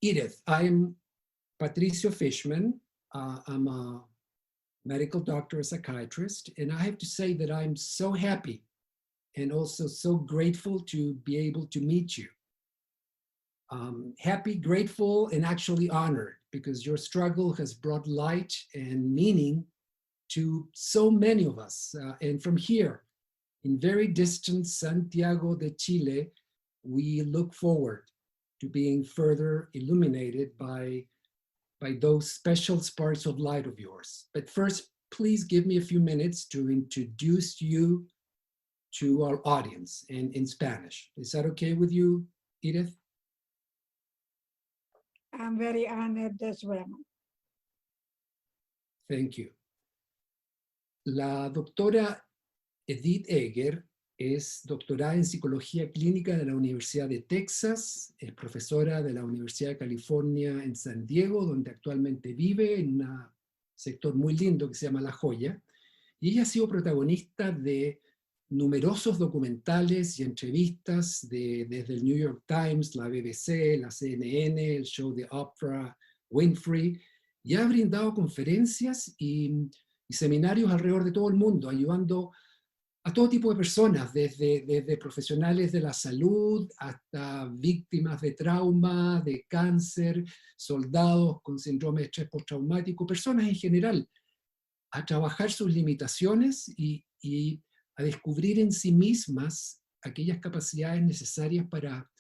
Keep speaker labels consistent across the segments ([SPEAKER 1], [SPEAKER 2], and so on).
[SPEAKER 1] Edith, I'm Patricio Fischman. I'm a medical doctor, a psychiatrist, and I have to say that I'm so happy and also so grateful to be able to meet you. Happy, grateful, and actually honored, because your struggle has brought light and meaning to so many of us. And from here, in very distant Santiago de Chile, we look forward to being further illuminated by those special sparks of light of yours. But first, please give me a few minutes to introduce you to our audience in Spanish. Is that okay with you, Edith?
[SPEAKER 2] I'm very honored as well.
[SPEAKER 1] Thank you. La doctora Edith Eger es doctorada en Psicología Clínica de la Universidad de Texas, es profesora de la Universidad de California en San Diego, donde actualmente vive en un sector muy lindo que se llama La Joya, y ella ha sido protagonista de numerosos documentales y entrevistas desde el New York Times, la BBC, la CNN, el show de Oprah Winfrey, y ha brindado conferencias y seminarios alrededor de todo el mundo, ayudando a todo tipo de personas, desde profesionales de la salud hasta víctimas de trauma, de cáncer, soldados con síndrome de estrés postraumático, personas en general, a trabajar sus limitaciones y a descubrir en sí mismas aquellas capacidades necesarias para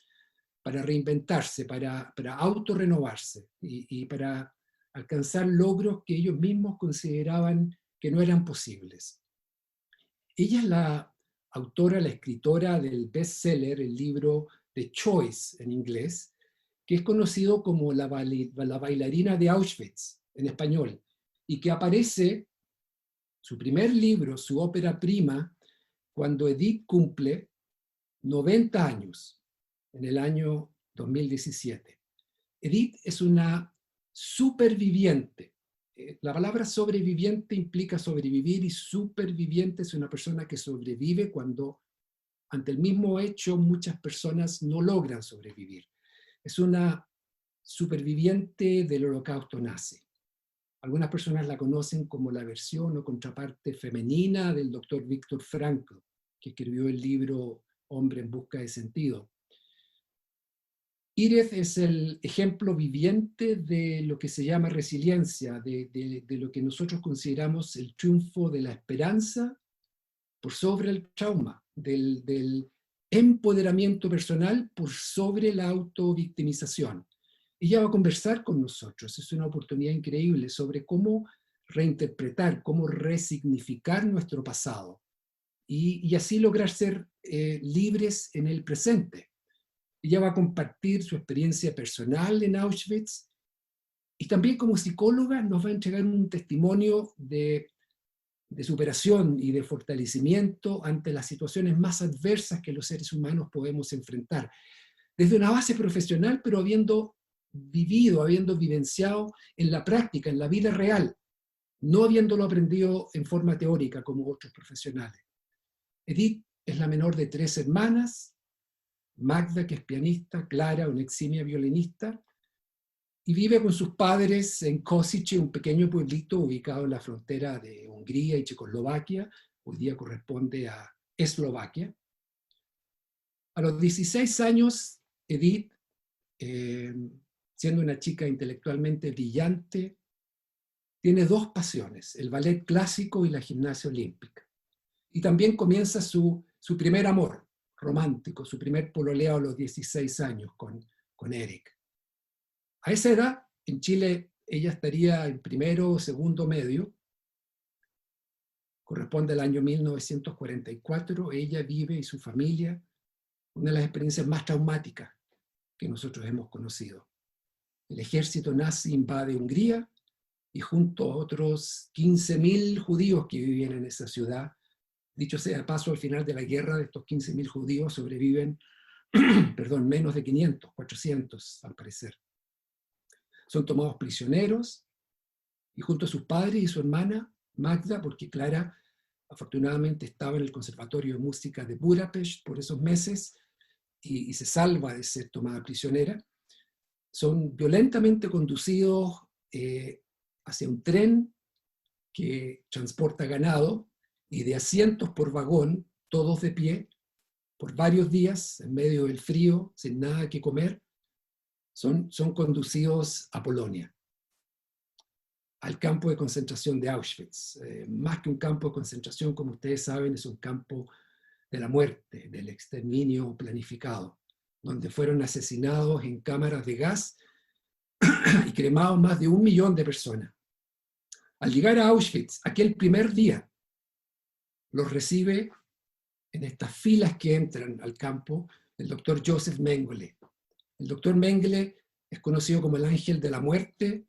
[SPEAKER 1] reinventarse, para autorrenovarse y para alcanzar logros que ellos mismos consideraban que no eran posibles. Ella es la autora, la escritora del bestseller, el libro The Choice en inglés, que es conocido como la bailarina de Auschwitz en español, y que aparece, su primer libro, su ópera prima, cuando Edith cumple 90 años, en el año 2017. Edith es una superviviente. La palabra sobreviviente implica sobrevivir, y superviviente es una persona que sobrevive cuando ante el mismo hecho muchas personas no logran sobrevivir. Es una superviviente del Holocausto nazi. Algunas personas la conocen como la versión o contraparte femenina del doctor Viktor Frankl, que escribió el libro Hombre en busca de sentido. Edith es el ejemplo viviente de lo que se llama resiliencia, de lo que nosotros consideramos el triunfo de la esperanza por sobre el trauma, del empoderamiento personal por sobre la autovictimización. Ella va a conversar con nosotros, es una oportunidad increíble sobre cómo reinterpretar, cómo resignificar nuestro pasado y así lograr ser libres en el presente. Ella va a compartir su experiencia personal en Auschwitz y también como psicóloga nos va a entregar un testimonio de superación y de fortalecimiento ante las situaciones más adversas que los seres humanos podemos enfrentar. Desde una base profesional, pero habiendo vivido, habiendo vivenciado en la práctica, en la vida real, no habiéndolo aprendido en forma teórica como otros profesionales. Edith es la menor de 3 hermanas, Magda, que es pianista, Clara, una eximia violinista, y vive con sus padres en Kosice, un pequeño pueblito ubicado en la frontera de Hungría y Checoslovaquia, hoy día corresponde a Eslovaquia. A los 16 años, Edith, siendo una chica intelectualmente brillante, tiene 2 pasiones, el ballet clásico y la gimnasia olímpica. Y también comienza su primer amor romántico, su primer pololeo a los 16 años con Eric. A esa edad, en Chile, ella estaría en primero o segundo medio, corresponde al año 1944, ella vive y su familia una de las experiencias más traumáticas que nosotros hemos conocido. El ejército nazi invade Hungría y junto a otros 15.000 judíos que vivían en esa ciudad, dicho sea de paso, al final de la guerra de estos 15.000 judíos sobreviven perdón, menos de 500, 400 al parecer. Son tomados prisioneros y junto a sus padres y su hermana Magda, porque Clara afortunadamente estaba en el Conservatorio de Música de Budapest por esos meses y se salva de ser tomada prisionera, son violentamente conducidos hacia un tren que transporta ganado y de asientos por vagón, todos de pie, por varios días, en medio del frío, sin nada que comer, son conducidos a Polonia, al campo de concentración de Auschwitz. Más que un campo de concentración, como ustedes saben, es un campo de la muerte, del exterminio planificado, donde fueron asesinados en cámaras de gas y cremados más de 1 millón de personas. Al llegar a Auschwitz, aquel primer día, los recibe en estas filas que entran al campo el doctor Joseph Mengele. El doctor Mengele es conocido como el ángel de la muerte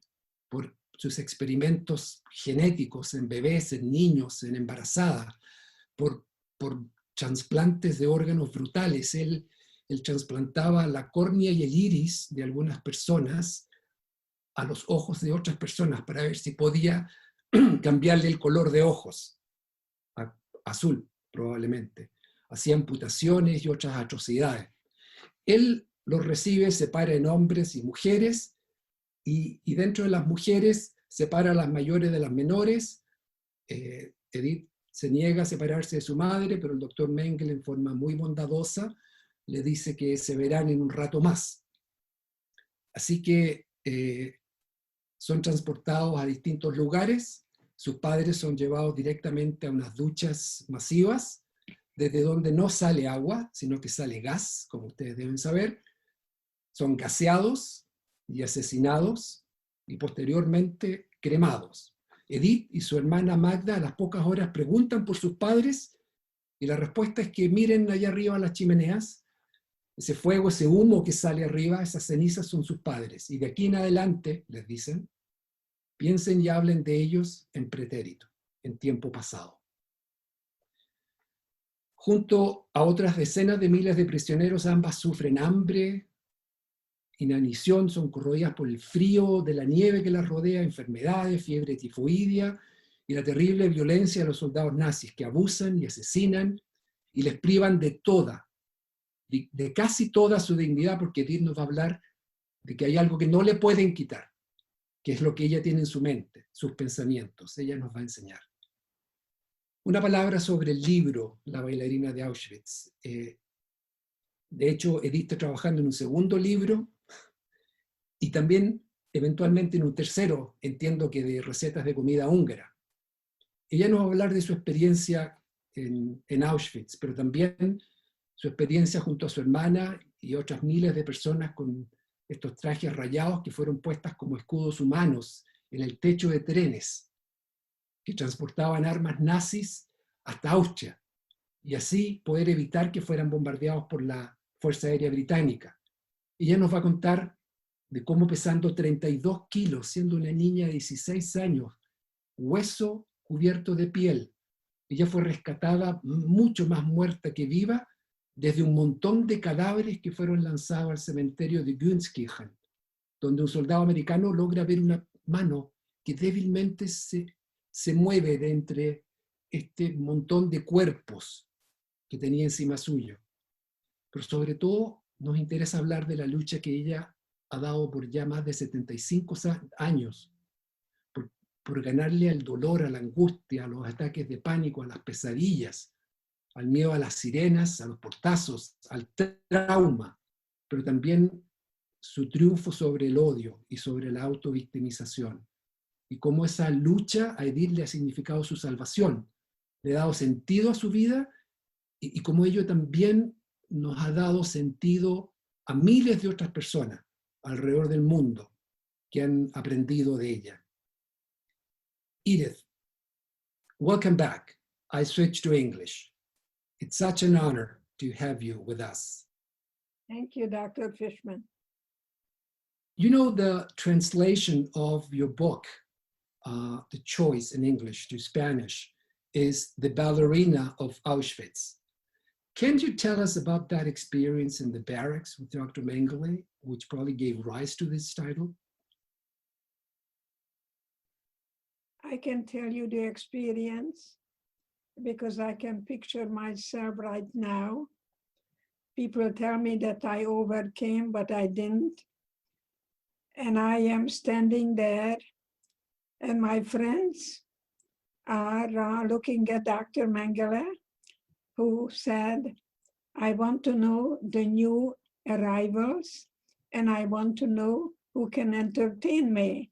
[SPEAKER 1] por sus experimentos genéticos en bebés, en niños, en embarazadas, por trasplantes de órganos brutales. Él trasplantaba la córnea y el iris de algunas personas a los ojos de otras personas para ver si podía cambiarle el color de ojos a azul, probablemente. Hacía amputaciones y otras atrocidades. Él los recibe, separa en hombres y mujeres, y dentro de las mujeres separa a las mayores de las menores. Edith se niega a separarse de su madre, pero el doctor Mengele, en forma muy bondadosa, le dice que se verán en un rato más. Así que son transportados a distintos lugares. Sus padres son llevados directamente a unas duchas masivas, desde donde no sale agua, sino que sale gas, como ustedes deben saber. Son gaseados y asesinados y posteriormente cremados. Edith y su hermana Magda a las pocas horas preguntan por sus padres y la respuesta es que miren allá arriba las chimeneas, ese fuego, ese humo que sale arriba, esas cenizas son sus padres. Y de aquí en adelante, les dicen, piensen y hablen de ellos en pretérito, en tiempo pasado. Junto a otras decenas de miles de prisioneros, ambas sufren hambre, inanición, son corroídas por el frío de la nieve que las rodea, enfermedades, fiebre tifoidea y la terrible violencia de los soldados nazis que abusan y asesinan y les privan de toda, de casi toda su dignidad, porque Edith nos va a hablar de que hay algo que no le pueden quitar, que es lo que ella tiene en su mente, sus pensamientos. Ella nos va a enseñar. Una palabra sobre el libro La bailarina de Auschwitz. De hecho, Edith está trabajando en un segundo libro y también eventualmente en un tercero, entiendo que de recetas de comida húngara. Ella nos va a hablar de su experiencia en Auschwitz, pero también su experiencia junto a su hermana y otras miles de personas con estos trajes rayados que fueron puestas como escudos humanos en el techo de trenes que transportaban armas nazis hasta Austria, y así poder evitar que fueran bombardeados por la Fuerza Aérea Británica. Ella nos va a contar de cómo, pesando 32 kilos, siendo una niña de 16 años, hueso cubierto de piel, ella fue rescatada mucho más muerta que viva desde un montón de cadáveres que fueron lanzados al cementerio de Gunskirchen, donde un soldado americano logra ver una mano que débilmente se mueve de entre este montón de cuerpos que tenía encima suyo. Pero sobre todo nos interesa hablar de la lucha que ella ha dado por ya más de 75 años, por ganarle al dolor, a la angustia, a los ataques de pánico, a las pesadillas, al miedo a las sirenas, a los portazos, al trauma, pero también su triunfo sobre el odio y sobre la autovictimización. Y cómo esa lucha a Edith le ha significado su salvación, le ha dado sentido a su vida, y cómo ello también nos ha dado sentido a miles de otras personas alrededor del mundo que han aprendido de ella. Edith, welcome back. I switched to English. It's such an honor to have you with us.
[SPEAKER 2] Thank you, Dr. Fischman.
[SPEAKER 1] You know, the translation of your book, the choice in English to Spanish, is The Bailarina of Auschwitz. Can you tell us about that experience in the barracks with Dr. Mengele, which probably gave rise to this title?
[SPEAKER 2] I can tell you the experience because I can picture myself right now. People tell me that I overcame, but I didn't. And I am standing there, and my friends are looking at Dr. Mengele, who said, I want to know the new arrivals, and I want to know who can entertain me.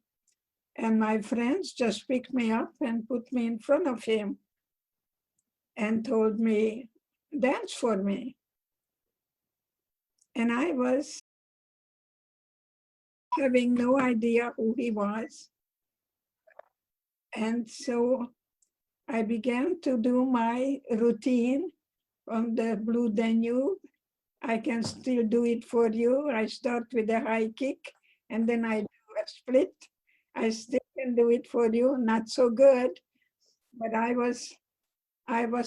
[SPEAKER 2] And my friends just picked me up and put me in front of him and told me, dance for me. And I was having no idea who he was. And so I began to do my routine on the Blue Danube. I can still do it for you. I start with a high kick and then I do a split. I still can do it for you, not so good, but I was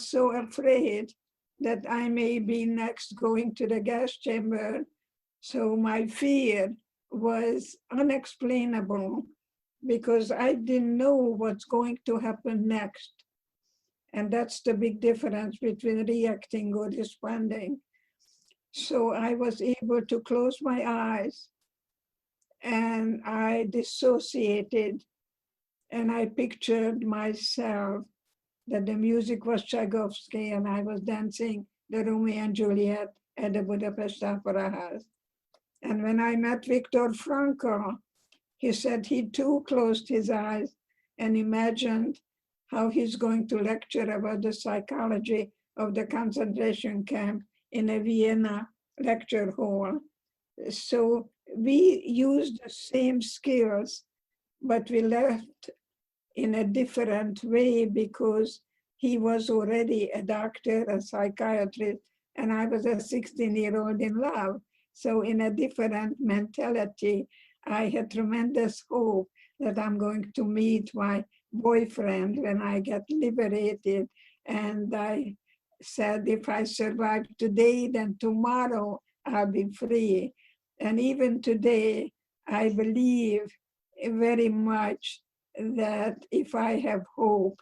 [SPEAKER 2] so afraid that I may be next going to the gas chamber. So my fear was unexplainable because I didn't know what's going to happen next. And that's the big difference between reacting or responding. So I was able to close my eyes and I dissociated and I pictured myself that the music was Tchaikovsky and I was dancing the Romeo and Juliet at the Budapest Opera House. And when I met Viktor Frankl, he said he too closed his eyes and imagined how he's going to lecture about the psychology of the concentration camp in a Vienna lecture hall. So we used the same skills, but we left in a different way because he was already a doctor, a psychiatrist, and I was a 16-year-old in love. So in a different mentality, I had tremendous hope that I'm going to meet my boyfriend when I get liberated. And I said, if I survive today, then tomorrow I'll be free. And even today, I believe very much that if I have hope,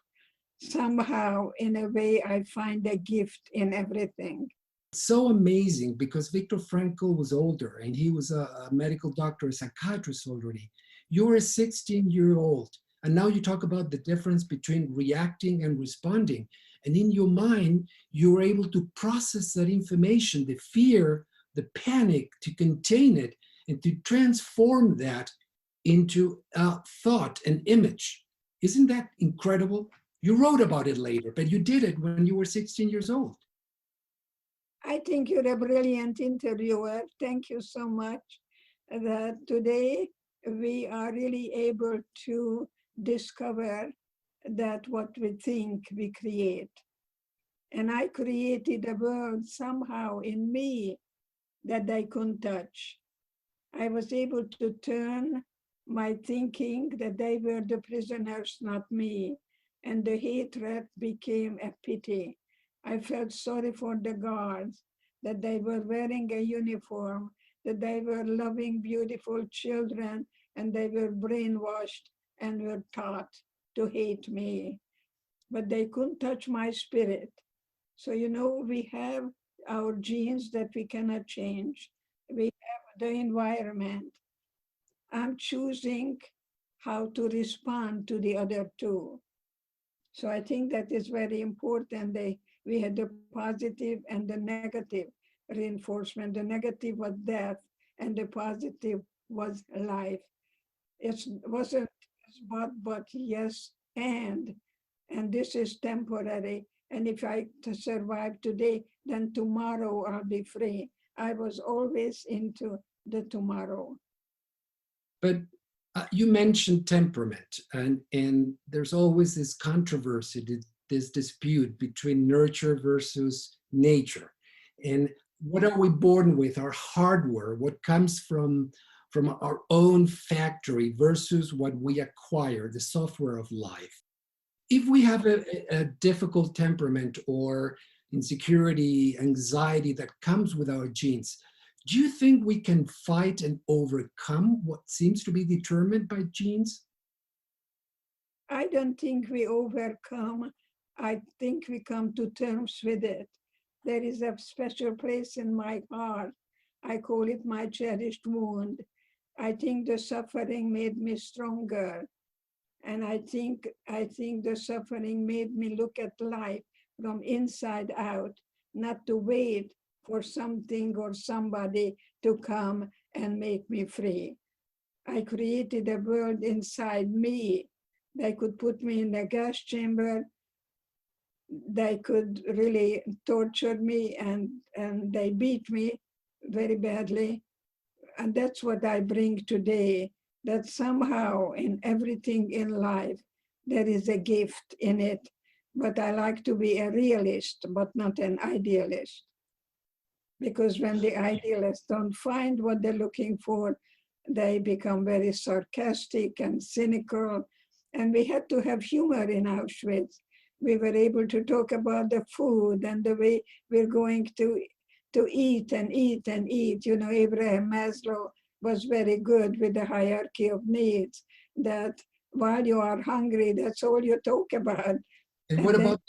[SPEAKER 2] somehow in a way I find a gift in everything.
[SPEAKER 1] So amazing because Viktor Frankl was older and he was a medical doctor, a psychiatrist already. You're a 16-year-old, and now you talk about the difference between reacting and responding. And in your mind, you're able to process that information, the fear, the panic, to contain it and to transform that into a thought, an image. Isn't that incredible? You wrote about it later, but you did it when you were 16 years old.
[SPEAKER 2] I think you're a brilliant interviewer. Thank you so much. That today we are really able to discover that what we think we create. And I created a world somehow in me that I couldn't touch. I was able to turn my thinking that they were the prisoners, not me, and the hatred became a pity. I felt sorry for the guards, that they were wearing a uniform, that they were loving, beautiful children, and they were brainwashed and were taught to hate me. But they couldn't touch my spirit. So, we have our genes that we cannot change. We have the environment. I'm choosing how to respond to the other two. So I think that is very important. We had the positive and the negative reinforcement. The negative was death, and the positive was life. It wasn't but yes, and this is temporary. And if I survive today, then tomorrow I'll be free. I was always into the tomorrow.
[SPEAKER 1] But you mentioned temperament, and there's always this controversy, this dispute between nurture versus nature. And what are we born with, our hardware, what comes from our own factory versus what we acquire, the software of life. If we have a difficult temperament or insecurity, anxiety that comes with our genes, do you think we can fight and overcome what seems to be determined by genes?
[SPEAKER 2] I don't think we overcome. I think we come to terms with it. There is a special place in my heart. I call it my cherished wound. I think the suffering made me stronger. And I think the suffering made me look at life from inside out, not to wait for something or somebody to come and make me free. I created a world inside me. They could put me in a gas chamber. They could really torture me, and they beat me very badly. And that's what I bring today, that somehow in everything in life, there is a gift in it. But I like to be a realist, but not an idealist. Because when the idealists don't find what they're looking for, they become very sarcastic and cynical. And we had to have humor in Auschwitz. We were able to talk about the food and the way we're going to eat and eat and eat. You know, Abraham Maslow was very good with the hierarchy of needs, that while you are hungry, that's all you talk about.
[SPEAKER 1] And
[SPEAKER 2] And
[SPEAKER 1] what
[SPEAKER 2] then,
[SPEAKER 1] about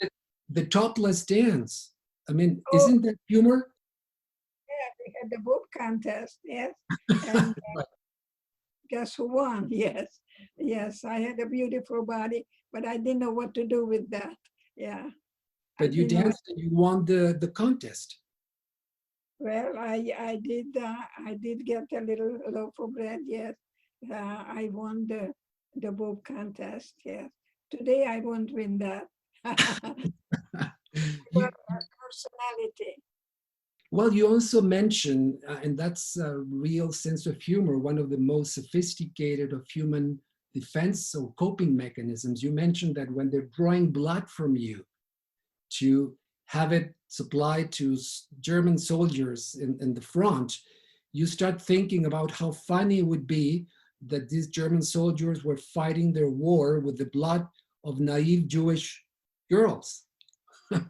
[SPEAKER 1] the topless dance? I mean,
[SPEAKER 2] oh,
[SPEAKER 1] isn't that humor?
[SPEAKER 2] yeah, we had the book contest, yes. And guess who won? Yes, yes, I had a beautiful body, but I didn't know what to do with that. Yeah, I
[SPEAKER 1] But you
[SPEAKER 2] didn't know.
[SPEAKER 1] danced and you won the contest.
[SPEAKER 2] Well, I did get a little loaf of bread. Yes, I won the book contest. Yes, today I won't win that.
[SPEAKER 1] You,
[SPEAKER 2] But personality.
[SPEAKER 1] well, you also mentioned, and that's a real sense of humor, one of the most sophisticated of human defense or coping mechanisms. You mentioned that when they're drawing blood from you to have it supplied to German soldiers in the front, you start thinking about how funny it would be that these German soldiers were fighting their war with the blood of naive Jewish girls.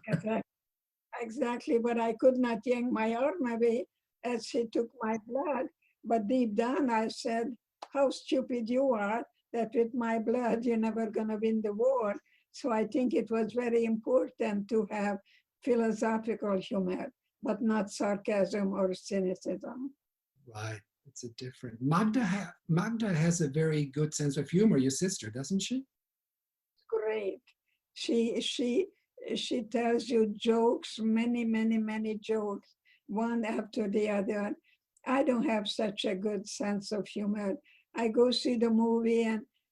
[SPEAKER 2] Exactly. Exactly, but I could not yank my arm away as she took my blood. But deep down, I said, how stupid you are, that with my blood, you're never going to win the war. So I think it was very important to have philosophical humor, but not sarcasm or cynicism.
[SPEAKER 1] Right. It's a different. Magda has a very good sense of humor, your sister, doesn't she?
[SPEAKER 2] Great. She she she tells you jokes, many, many, many jokes, one after the other. I don't have such a good sense of humor. I go see the movie,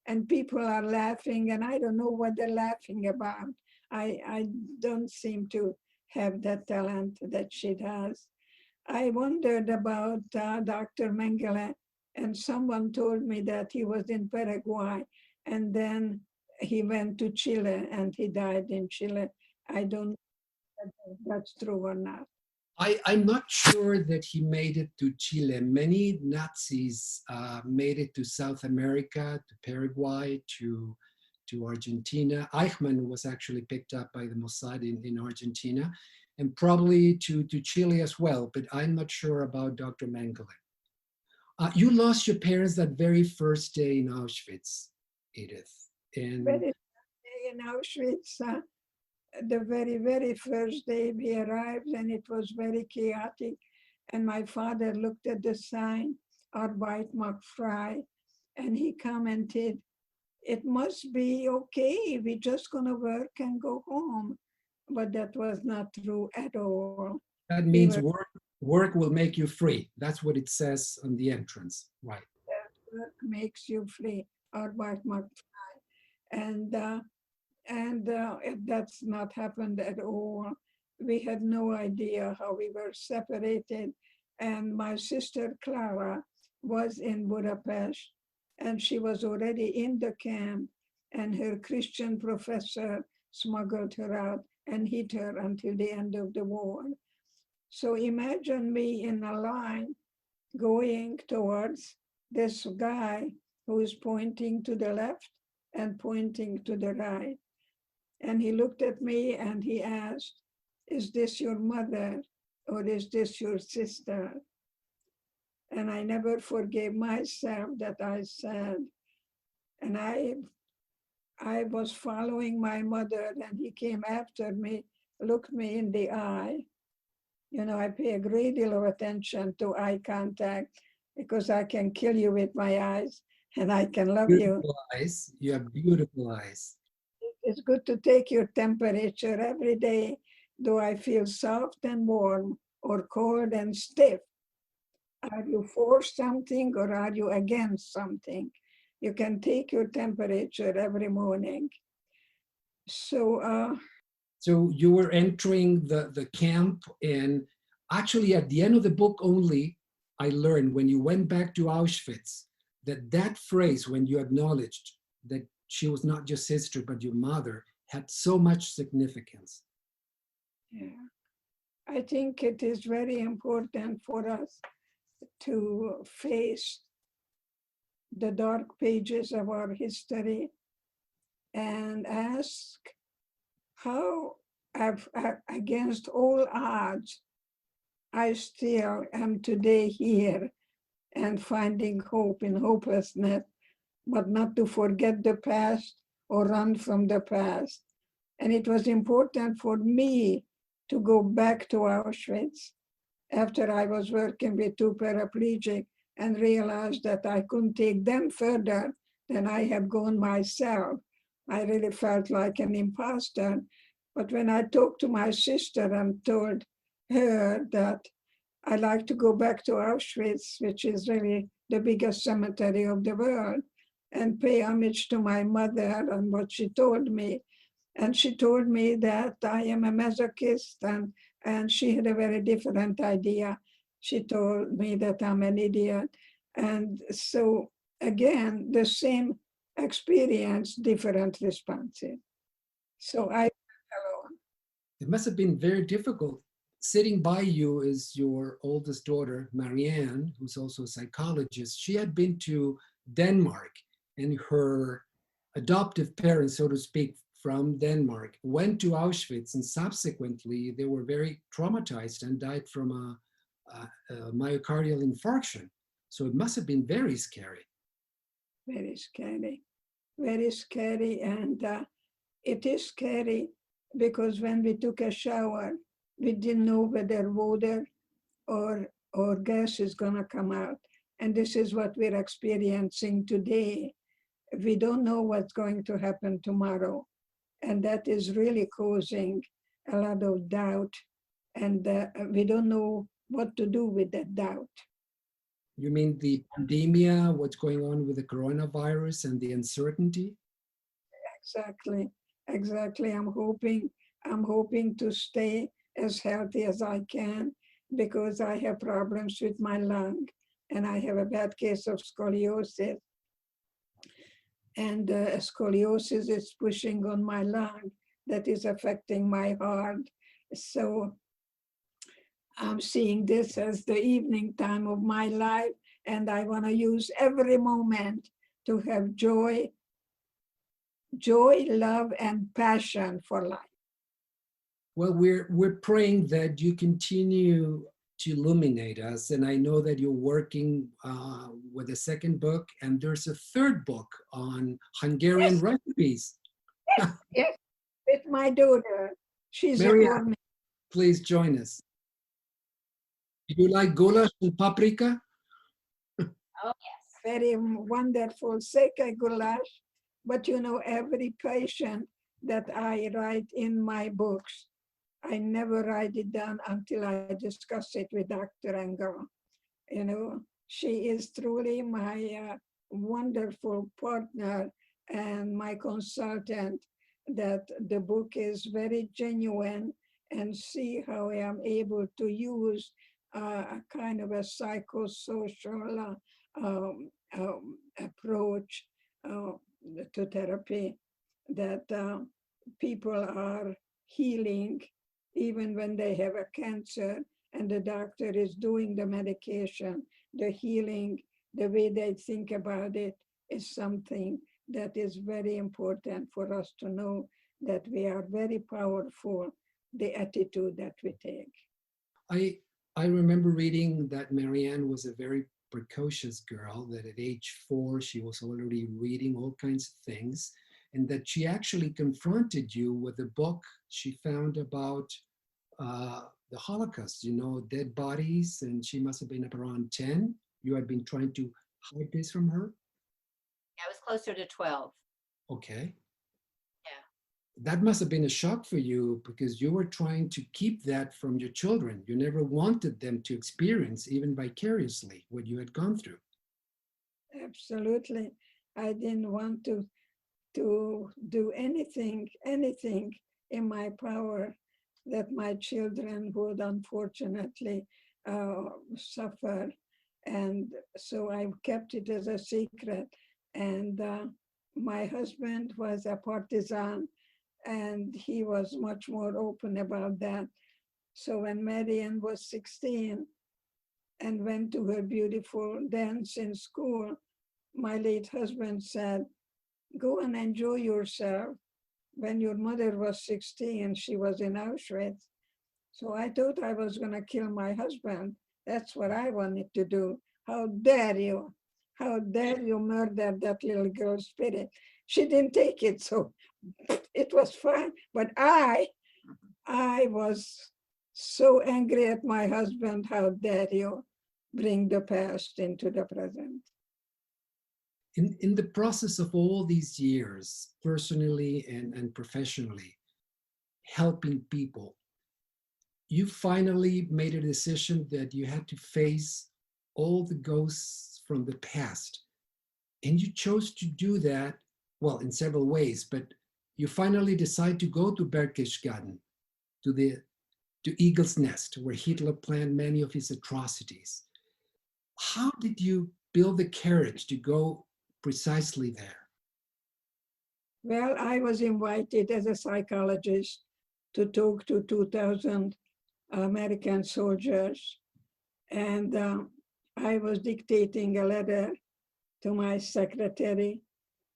[SPEAKER 2] and people are laughing, and I don't know what they're laughing about. I don't seem to have that talent that she does. I wondered about Dr. Mengele, and someone told me that he was in Paraguay, and then he went to Chile and he died in Chile. I don't know if that's true or not.
[SPEAKER 1] I'm not sure that he made it to Chile. Many Nazis made it to South America, to Paraguay, to Argentina. Eichmann was actually picked up by the Mossad in Argentina, and probably to Chile as well, but I'm not sure about Dr. Mengele. You lost your parents that very first day in Auschwitz, Edith. And
[SPEAKER 2] Very day in Auschwitz, the very, very first day we arrived, and it was very chaotic. And my father looked at the sign, Arbeit macht frei, and he commented, it must be okay. We're just going to work and go home. But that was not true at all.
[SPEAKER 1] that
[SPEAKER 2] We
[SPEAKER 1] means
[SPEAKER 2] were,
[SPEAKER 1] work will make you free. That's what it says on the entrance. Right.
[SPEAKER 2] work makes you free, Arbeit macht frei. And that's not happened at all. We had no idea how we were separated. And my sister Clara was in Budapest, and she was already in the camp, and her Christian professor smuggled her out and hid her until the end of the war. So imagine me in a line going towards this guy who is pointing to the left and pointing to the right. And he looked at me and he asked, is this your mother or is this your sister? And I never forgave myself that I said, and I was following my mother, and he came after me, looked me in the eye. You know, I pay a great deal of attention to eye contact. because I can kill you with my eyes and I can love you.
[SPEAKER 1] Beautiful eyes. You have beautiful eyes.
[SPEAKER 2] It's good to take your temperature every day. Do I feel soft and warm or cold and stiff? Are you for something or are you against something? You can take your temperature every morning. So,
[SPEAKER 1] So you were entering the camp, and actually at the end of the book only, I learned when you went back to Auschwitz that that phrase, when you acknowledged that she was not your sister but your mother, had so much significance.
[SPEAKER 2] yeah, I think it is very important for us to face the dark pages of our history and ask how, against all odds, I still am today here and finding hope in hopelessness, but not to forget the past or run from the past. And it was important for me to go back to Auschwitz after I was working with two paraplegic and realized that I couldn't take them further than I have gone myself. I really felt like an imposter. But when I talked to my sister and told her that I like to go back to Auschwitz, which is really the biggest cemetery of the world, and pay homage to my mother and what she told me. And she told me that I am a masochist, and she had a very different idea. She told me that I'm an idiot. And so, again, the same experience, different responses. So I went alone.
[SPEAKER 1] It must have been very difficult. Sitting by you is your oldest daughter, Marianne, who's also a psychologist. She had been to Denmark, and her adoptive parents, so to speak, from Denmark, went to Auschwitz, and subsequently they were very traumatized and died from a myocardial infarction. So it must have been very scary.
[SPEAKER 2] Very scary, very scary. And it is scary because when we took a shower, we didn't know whether water or gas is going to come out. And this is what we're experiencing today. We don't know what's going to happen tomorrow. And that is really causing a lot of doubt. And we don't know what to do with that doubt.
[SPEAKER 1] You mean the pandemia, what's going on with the coronavirus and the uncertainty?
[SPEAKER 2] Exactly, exactly. I'm hoping to stay as healthy as I can because I have problems with my lung and I have a bad case of scoliosis. And scoliosis is pushing on my lung that is affecting my heart. So I'm seeing this as the evening time of my life, and I want to use every moment to have joy, love, and passion for life.
[SPEAKER 1] Well, we're praying that you continue to illuminate us, and I know that you're working with a second book, and there's a third book on Hungarian
[SPEAKER 2] Yes,
[SPEAKER 1] recipes.
[SPEAKER 2] yes, with my daughter. She's a
[SPEAKER 1] Maria,
[SPEAKER 2] gourmet.
[SPEAKER 1] please join us. Do you like goulash and paprika?
[SPEAKER 2] Oh, yes. Very wonderful seke goulash. But you know, every patient that I write in my books, I never write it down until I discuss it with Dr. Eger. You know, she is truly my wonderful partner and my consultant, that the book is very genuine, and see how I am able to use a kind of a psychosocial approach to therapy, that people are healing even when they have a cancer and the doctor is doing the medication. The healing, the way they think about it, is something that is very important for us to know, that we are very powerful, the attitude that we take.
[SPEAKER 1] I I remember reading that Marianne was a very precocious girl, that at age 4 she was already reading all kinds of things, and that she actually confronted you with a book she found about the Holocaust, dead bodies, and she must have been up around 10. you had been trying to hide this from her?
[SPEAKER 3] I was closer to 12.
[SPEAKER 1] Okay.
[SPEAKER 3] Yeah.
[SPEAKER 1] That must have been a shock for you because you were trying to keep that from your children. You never wanted them to experience, even vicariously, what you had gone through.
[SPEAKER 2] Absolutely. I didn't want to do anything in my power that my children would unfortunately suffer. And so I kept it as a secret. And my husband was a partisan, and he was much more open about that. So when Marian was 16 and went to her beautiful dance in school, my late husband said, "Go and enjoy yourself." When your mother was 16, she was in Auschwitz. So I thought I was going to kill my husband. That's what I wanted to do. How dare you? How dare you murder that little girl's spirit? She didn't take it, so it was fine. But I was so angry at my husband. How dare you bring the past into the present?
[SPEAKER 1] In the process of all these years, personally and professionally, helping people, you finally made a decision that you had to face all the ghosts from the past. And you chose to do that, well, in several ways, but you finally decide to go to Berchtesgaden, to Eagle's Nest, where Hitler planned many of his atrocities. How did you build the courage to go precisely there?
[SPEAKER 2] Well, I was invited as a psychologist to talk to 2,000 American soldiers. And I was dictating a letter to my secretary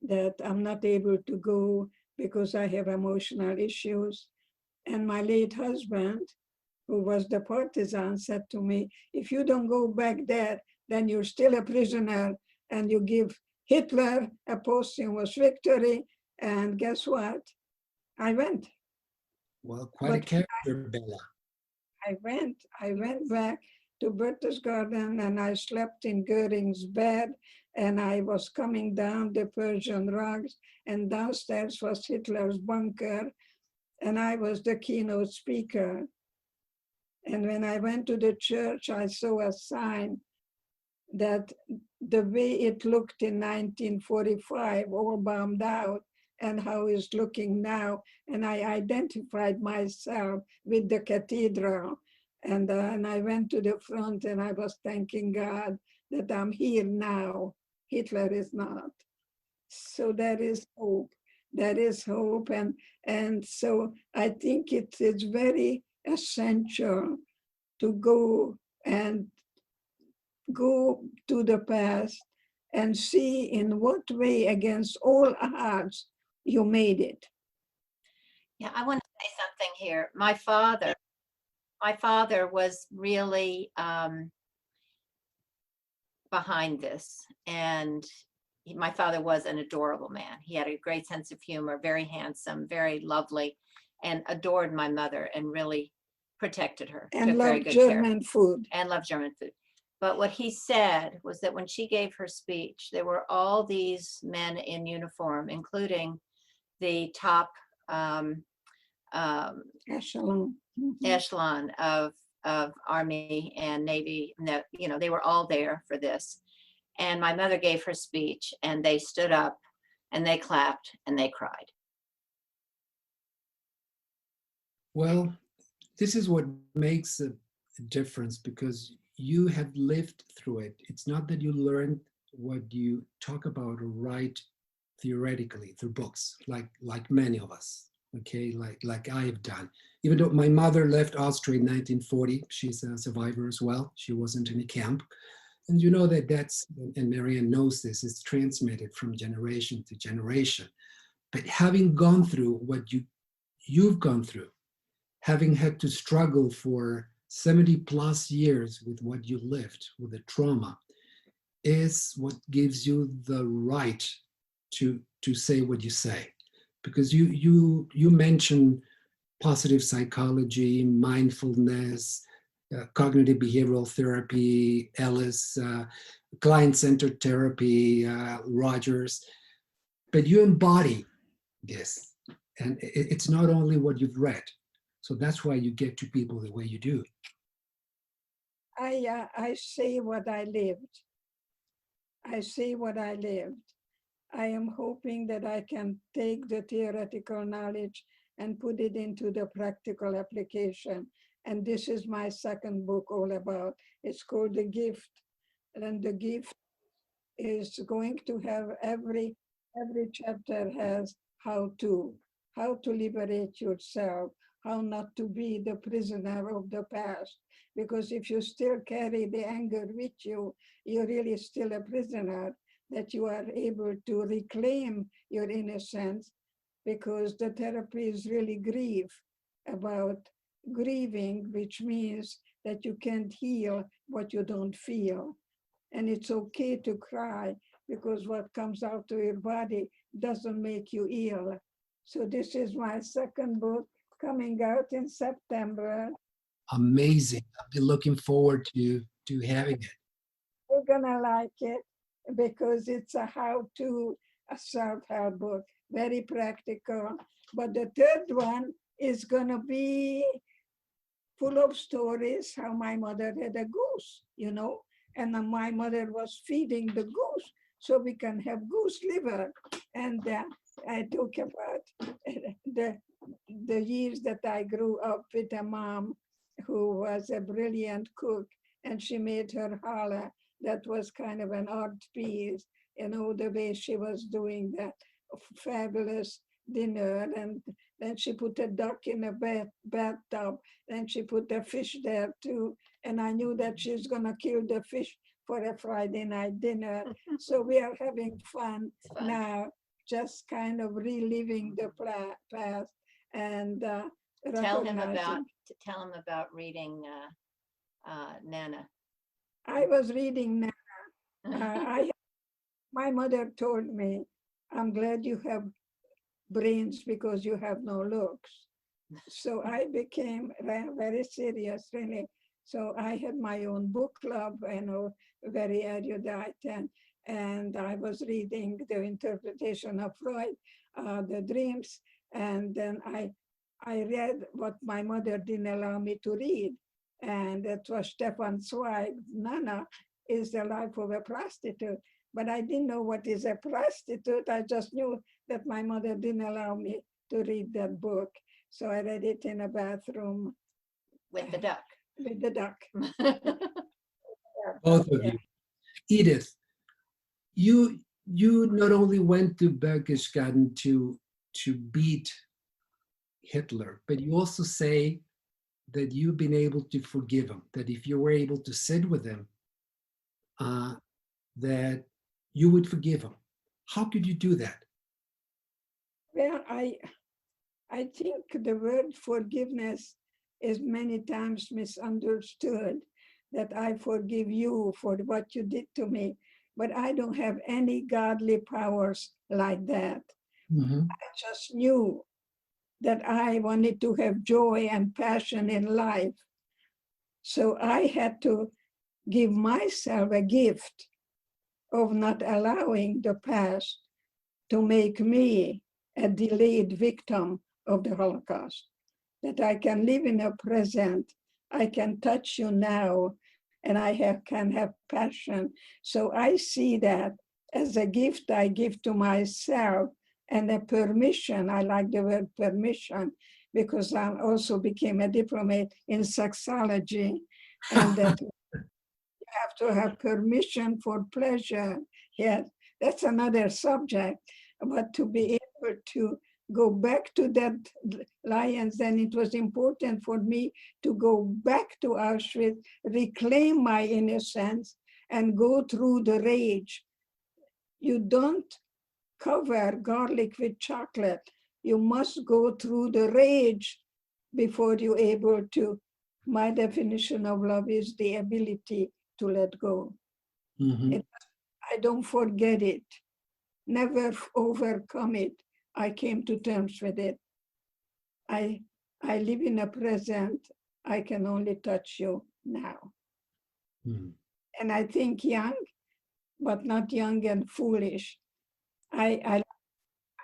[SPEAKER 2] that I'm not able to go because I have emotional issues. And my late husband, who was the partisan, said to me, "If you don't go back there, then you're still a prisoner and you give Hitler a posthumous victory." And guess what? I went.
[SPEAKER 1] Well, quite a
[SPEAKER 2] But
[SPEAKER 1] character, Bella.
[SPEAKER 2] I went back to Berchtesgaden and I slept in Goering's bed, and I was coming down the Persian rugs, and downstairs was Hitler's bunker, and I was the keynote speaker. And when I went to the church, I saw a sign that the way it looked in 1945, all bombed out, and how it's looking now. And I identified myself with the cathedral. And I went to the front and I was thanking God that I'm here now. Hitler is not. So there is hope. There is hope. And so I think it is very essential to go to the past and see in what way, against all odds, you made it.
[SPEAKER 3] Yeah, I want to say something here. My father was really behind this, and my father was an adorable man. He had a great sense of humor, very handsome, very lovely, and adored my mother and really protected her.
[SPEAKER 2] And
[SPEAKER 3] took very
[SPEAKER 2] loved
[SPEAKER 3] good
[SPEAKER 2] German
[SPEAKER 3] care,
[SPEAKER 2] food.
[SPEAKER 3] and loved German food. But what he said was that when she gave her speech, there were all these men in uniform, including the top
[SPEAKER 2] Echelon.
[SPEAKER 3] echelon of Army and Navy. They were all there for this. And my mother gave her speech, and they stood up and they clapped and they cried.
[SPEAKER 1] Well, this is what makes a difference because you have lived through it. It's not that you learned what you talk about or write theoretically through books, like many of us, okay, like I have done. Even though my mother left Austria in 1940, she's a survivor as well. She wasn't in a camp. And you know that's, and Marianne knows this, it's transmitted from generation to generation. But having gone through what you've gone through, having had to struggle for 70 plus years with what you lived, with the trauma, is what gives you the right to say what you say. Because you mention positive psychology, mindfulness, cognitive behavioral therapy, Ellis, client-centered therapy, Rogers, but you embody this. And it's not only what you've read. So that's why you get to people the way you do.
[SPEAKER 2] I say what I lived. I say what I lived. I am hoping that I can take the theoretical knowledge and put it into the practical application. And this is my second book all about. It's called The Gift. And The Gift is going to have every chapter has how to liberate yourself, how not to be the prisoner of the past. Because if you still carry the anger with you, you're really still a prisoner, that you are able to reclaim your innocence, because the therapy is really about grieving, which means that you can't heal what you don't feel. And it's okay to cry, because what comes out of your body doesn't make you ill. So this is my second book coming out in September.
[SPEAKER 1] Amazing. I'll be looking forward to having it.
[SPEAKER 2] You're gonna like it because it's a how-to, a self-help book, very practical. But the third one is gonna be full of stories how my mother had a goose, and my mother was feeding the goose so we can have goose liver. And I talk about the years that I grew up with a mom who was a brilliant cook, and she made her challah. That was kind of an art piece, the way she was doing that fabulous dinner. And then she put a duck in a bathtub, and she put a fish there too. And I knew that she's gonna kill the fish for a Friday night dinner. So we are having fun now, just kind of reliving the past and
[SPEAKER 3] tell him about reading Nana.
[SPEAKER 2] I was reading Nana. My mother told me, I'm glad you have brains because you have no looks. So I became very serious, really. So I had my own book club, very erudite, and I was reading the interpretation of Freud, the dreams, and then I read what my mother didn't allow me to read, and it was Stefan Zweig. Nana is the life of a prostitute, but I didn't know what is a prostitute. I just knew that my mother didn't allow me to read that book. So I read it in a bathroom.
[SPEAKER 3] With the duck.
[SPEAKER 2] With the duck.
[SPEAKER 1] Both of you. Edith, you not only went to Berchtesgaden to beat Hitler, but you also say that you've been able to forgive him, that if you were able to sit with him, that you would forgive him. How could you do that?
[SPEAKER 2] Well, I think the word forgiveness is many times misunderstood, that I forgive you for what you did to me, but I don't have any godly powers like that.
[SPEAKER 1] Mm-hmm.
[SPEAKER 2] I just knew that I wanted to have joy and passion in life. So I had to give myself a gift of not allowing the past to make me a delayed victim of the Holocaust, that I can live in the present, I can touch you now, and I can have passion. So I see that as a gift I give to myself, and a permission. I like the word permission because I also became a diplomat in sexology, and that you have to have permission for pleasure. Yes, that's another subject, but to be able to go back to that lions, then it was important for me to go back to Auschwitz, reclaim my innocence, and go through the rage. You don't cover garlic with chocolate. You must go through the rage before you're able to. My definition of love is the ability to let go.
[SPEAKER 1] Mm-hmm.
[SPEAKER 2] I don't forget it, never overcome it. I came to terms with it. I live in a present. I can only touch you now.
[SPEAKER 1] Mm-hmm.
[SPEAKER 2] And I think Young but not young and foolish. I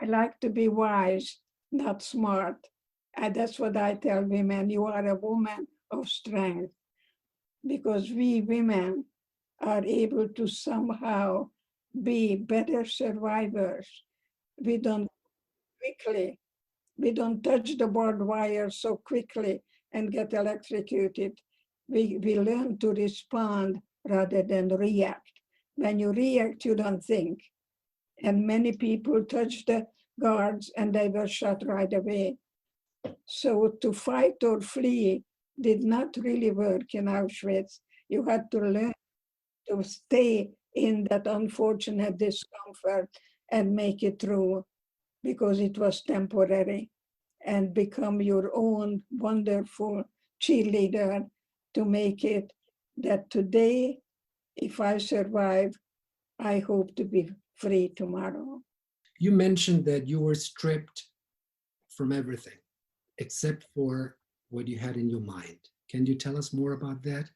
[SPEAKER 2] like to be wise, not smart. That's what I tell women. You are a woman of strength, because we women are able to somehow be better survivors. We don't quickly, we don't touch the barbed wire so quickly and get electrocuted. We learn to respond rather than react. When you react, you don't think. And many people touched the guards and they were shot right away. So to fight or flee did not really work in Auschwitz. You had to learn to stay in that unfortunate discomfort and make it through, because it was temporary, and become your own wonderful cheerleader to make it that today, if I survive, I hope to be free tomorrow.
[SPEAKER 1] You mentioned that you were stripped from everything except for what you had in your mind. Can you tell us more about that?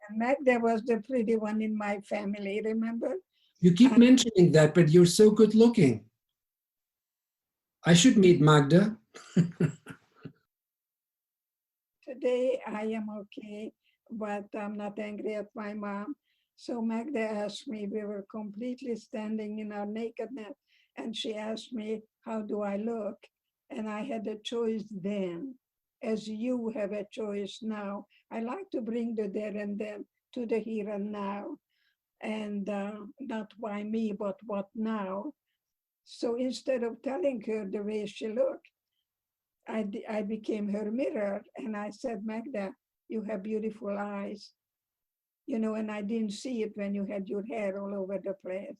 [SPEAKER 2] And Magda was the pretty one in my family, remember?
[SPEAKER 1] You keep mentioning that, but you're so good looking. I should meet Magda.
[SPEAKER 2] Today I am okay, but I'm not angry at my mom. So Magda asked me, we were completely standing in our nakedness, and she asked me, how do I look? And I had a choice then, as you have a choice now. I like to bring the there and then to the here and now, and not why me, but what now. So instead of telling her the way she looked, I became her mirror, and I said, Magda, you have beautiful eyes. You know, and I didn't see it when you had your hair all over the place.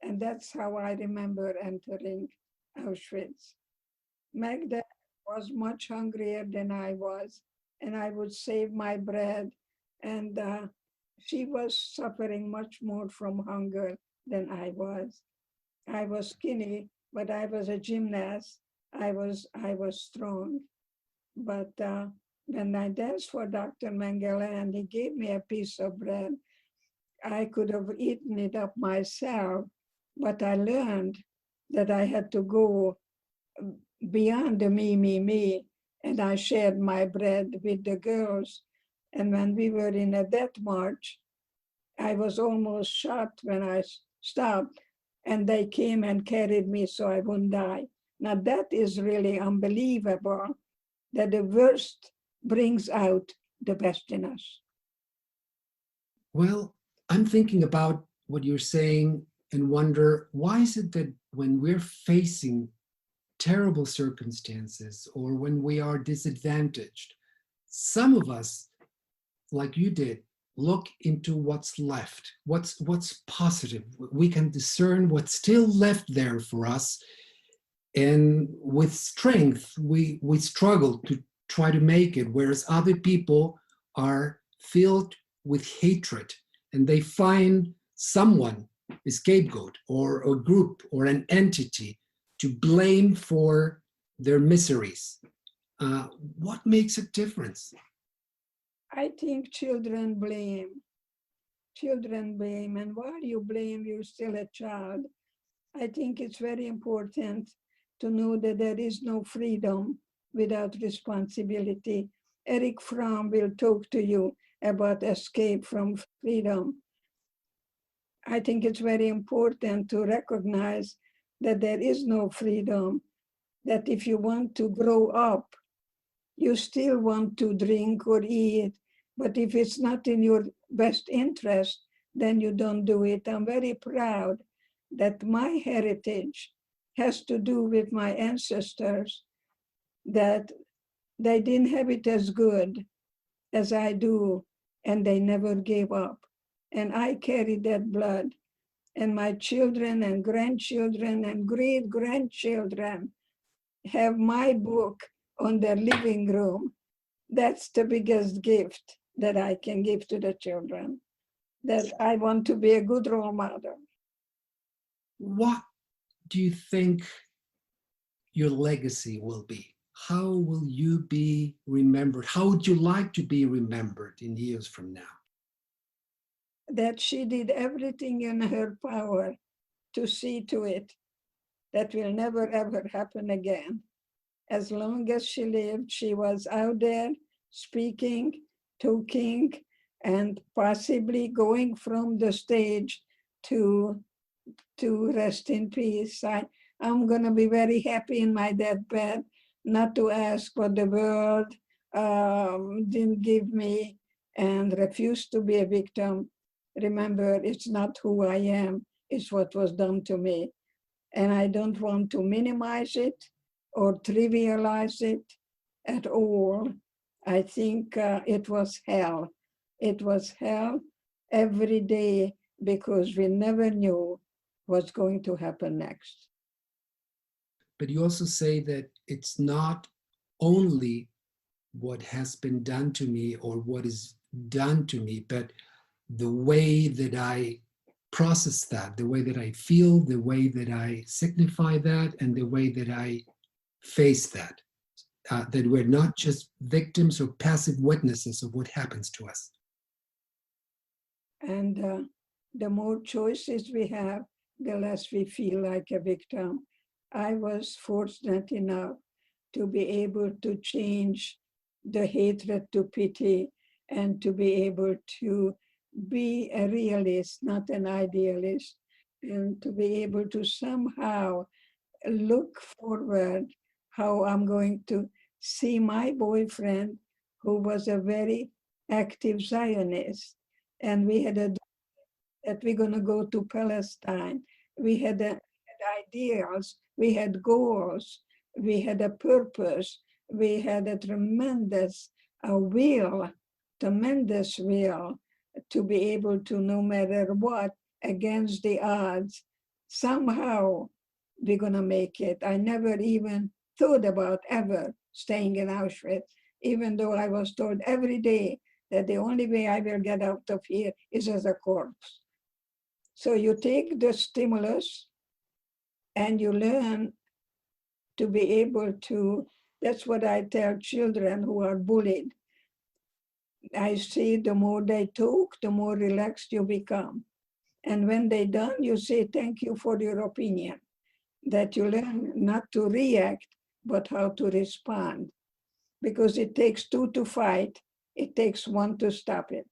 [SPEAKER 2] And that's how I remember entering Auschwitz. Magda was much hungrier than I was, and I would save my bread. And she was suffering much more from hunger than I was. I was skinny, but I was a gymnast. I was strong. But when I danced for Dr. Mengele and he gave me a piece of bread, I could have eaten it up myself, but I learned that I had to go beyond the me, and I shared my bread with the girls. And when we were in a death march, I was almost shot when I stopped, and they came and carried me so I wouldn't die. Now that is really unbelievable, that the worst brings out the best in us.
[SPEAKER 1] Well, I'm thinking about what you're saying and wonder, why is it that when we're facing terrible circumstances or when we are disadvantaged, some of us, like you did, look into what's left, what's positive. We can discern what's still left there for us. And with strength, we struggle to try to make it, whereas other people are filled with hatred and they find someone, a scapegoat or a group or an entity to blame for their miseries. What makes a difference?
[SPEAKER 2] I think children blame. Children blame, and while you blame, you're still a child. I think it's very important to know that there is no freedom without responsibility. Eric Fromm will talk to you about escape from freedom. I think it's very important to recognize that there is no freedom, that if you want to grow up, you still want to drink or eat, but if it's not in your best interest, then you don't do it. I'm very proud that my heritage has to do with my ancestors, that they didn't have it as good as I do, and they never gave up. And I carry that blood, and my children and grandchildren and great grandchildren have my book on their living room. That's the biggest gift that I can give to the children, that I want to be a good role model.
[SPEAKER 1] What do you think your legacy will be? How will you be remembered? How would you like to be remembered in years from now?
[SPEAKER 2] that she did everything in her power to see to it that will never ever happen again. As long as she lived, she was out there speaking, talking, and possibly going from the stage to rest in peace. I'm going to be very happy in my deathbed, not to ask what the world didn't give me and refuse to be a victim. Remember, it's not who I am, it's what was done to me. And I don't want to minimize it or trivialize it at all. I think it was hell. It was hell every day because we never knew what's going to happen next.
[SPEAKER 1] But you also say that it's not only what has been done to me or what is done to me, but the way that I process that, the way that I feel, the way that I signify that, and the way that I face that. That we're not just victims or passive witnesses of what happens to us.
[SPEAKER 2] And the more choices we have, the less we feel like a victim. I was fortunate enough to be able to change the hatred to pity and to be able to be a realist, not an idealist, and to be able to somehow look forward how I'm going to see my boyfriend, who was a very active Zionist, and we had a that we're going to go to Palestine. We had ideals, we had goals, we had a purpose, we had a tremendous will, tremendous will to be able to, no matter what, against the odds, somehow we're going to make it. I never even thought about ever staying in Auschwitz, even though I was told every day that the only way I will get out of here is as a corpse. So you take the stimulus and you learn to be able to, that's what I tell children who are bullied. I say the more they talk, the more relaxed you become. And when they're done, you say, thank you for your opinion, that you learn not to react, but how to respond. Because it takes two to fight, it takes one to stop it.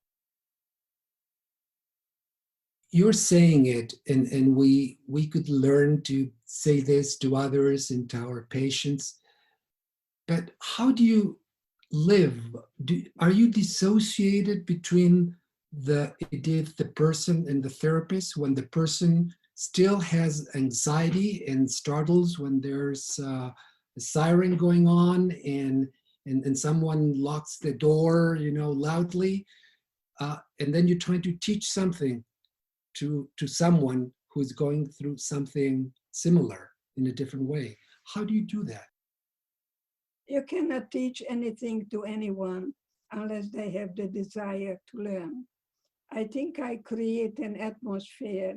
[SPEAKER 1] You're saying it, and we could learn to say this to others and to our patients, but how do you live? Are you dissociated between the Edith, the person, and the therapist, when the person still has anxiety and struggles when there's a siren going on and someone locks the door, loudly, and then you're trying to teach something to someone who's going through something similar in a different way? How do you do that?
[SPEAKER 2] You cannot teach anything to anyone unless they have the desire to learn. I think I create an atmosphere,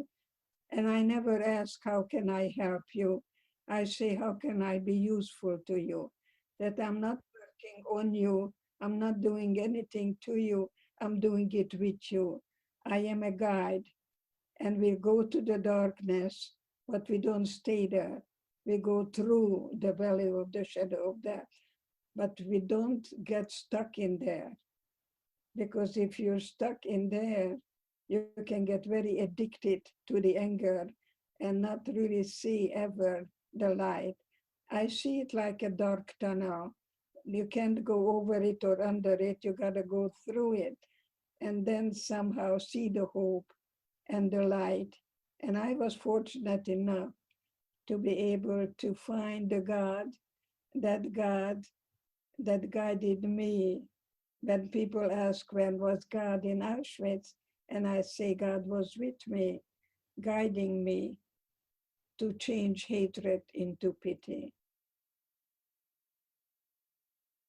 [SPEAKER 2] and I never ask, how can I help you? I say, how can I be useful to you? That I'm not working on you, I'm not doing anything to you, I'm doing it with you. I am a guide, and we go to the darkness, but we don't stay there. We go through the valley of the shadow of death, but we don't get stuck in there. Because if you're stuck in there, you can get very addicted to the anger and not really see ever the light. I see it like a dark tunnel. You can't go over it or under it, you gotta go through it and then somehow see the hope and the light. And I was fortunate enough to be able to find the that God that guided me. When people ask, when was God in Auschwitz? And I say, God was with me, guiding me to change hatred into pity.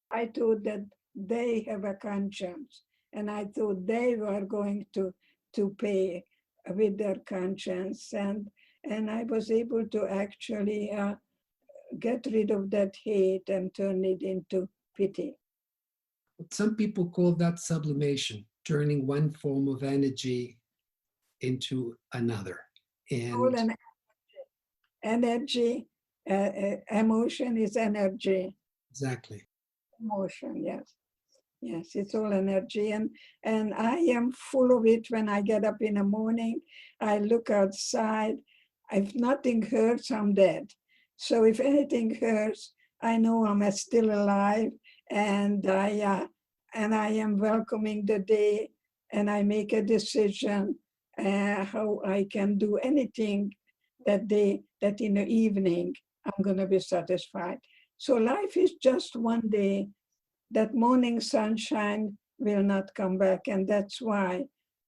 [SPEAKER 2] I thought that they have a conscience, and I thought they were going to pay with their conscience. And I was able to actually get rid of that hate and turn it into pity.
[SPEAKER 1] Some people call that sublimation, turning one form of energy into another.
[SPEAKER 2] All
[SPEAKER 1] And
[SPEAKER 2] an energy, emotion is energy.
[SPEAKER 1] exactly.
[SPEAKER 2] Emotion, yes. Yes, it's all energy. And I am full of it when I get up in the morning. I look outside. If nothing hurts, I'm dead. So if anything hurts, I know I'm still alive, and I am welcoming the day, and I make a decision how I can do anything that day, that in the evening I'm going to be satisfied. So life is just one day. That morning sunshine will not come back. And that's why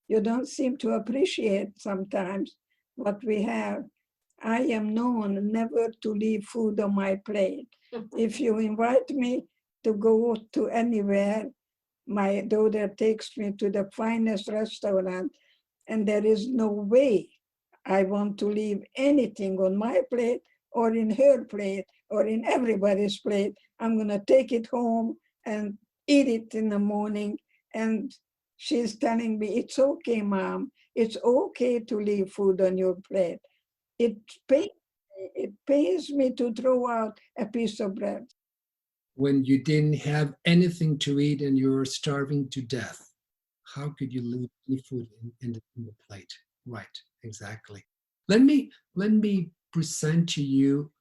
[SPEAKER 2] you don't seem to appreciate sometimes what we have. I am known never to leave food on my plate. If you invite me to go to anywhere, my daughter takes me to the finest restaurant, and there is no way I want to leave anything on my plate or in her plate or in everybody's plate. I'm going to take it home and eat it in the morning. And she's telling me, it's okay, Mom. It's okay to leave food on your plate. It pains me to throw out a piece of bread.
[SPEAKER 1] When you didn't have anything to eat and you were starving to death, how could you leave any food in the plate? Right, exactly. Let me present to you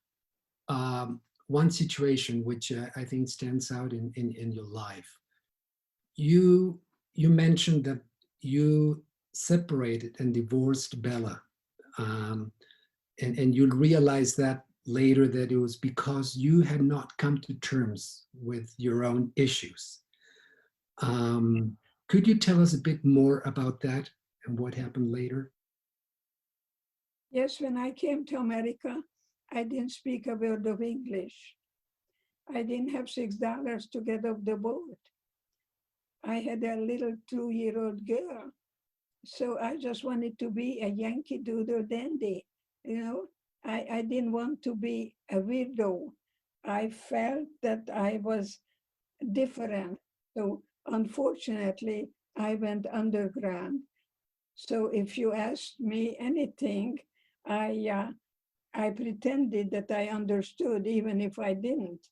[SPEAKER 1] one situation which I think stands out in your life. You mentioned that you separated and divorced Bella, and you realized that later that it was because you had not come to terms with your own issues. Could you tell us a bit more about that and what happened later?
[SPEAKER 2] Yes, when I came to America, I didn't speak a word of English. I didn't have $6 to get off the boat. I had a little 2-year-old girl. So I just wanted to be a Yankee Doodle dandy. You know, I didn't want to be a weirdo. I felt that I was different. So unfortunately, I went underground. So if you asked me anything, I pretended that I understood, even if I didn't.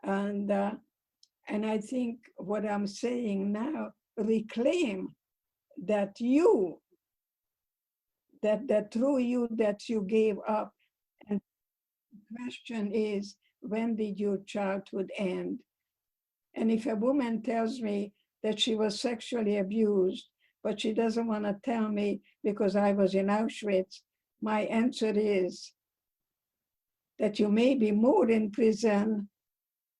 [SPEAKER 2] And I think what I'm saying now, reclaim that that through you that you gave up. And the question is, when did your childhood end? And if a woman tells me that she was sexually abused, but she doesn't want to tell me because I was in Auschwitz, my answer is that you may be more in prison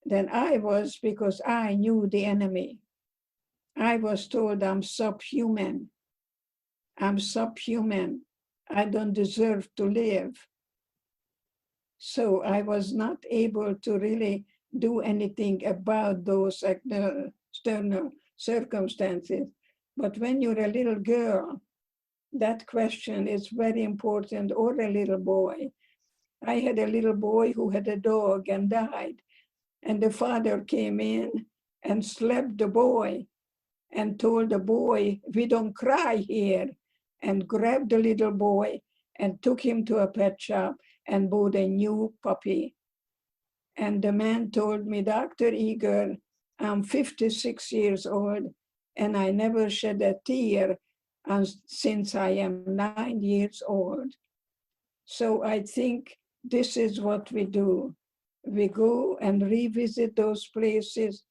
[SPEAKER 2] than I was, because I knew the enemy. I was told I'm subhuman. I'm subhuman. I don't deserve to live. So I was not able to really do anything about those external circumstances. But when you're a little girl, that question is very important, or a little boy. I had a little boy who had a dog and died. And the father came in and slapped the boy and told the boy, "We don't cry here," and grabbed the little boy and took him to a pet shop and bought a new puppy. And the man told me, "Dr. Eger, I'm 56 years old and I never shed a tear since I am 9 years old." So I think this is what we do. We go and revisit those places,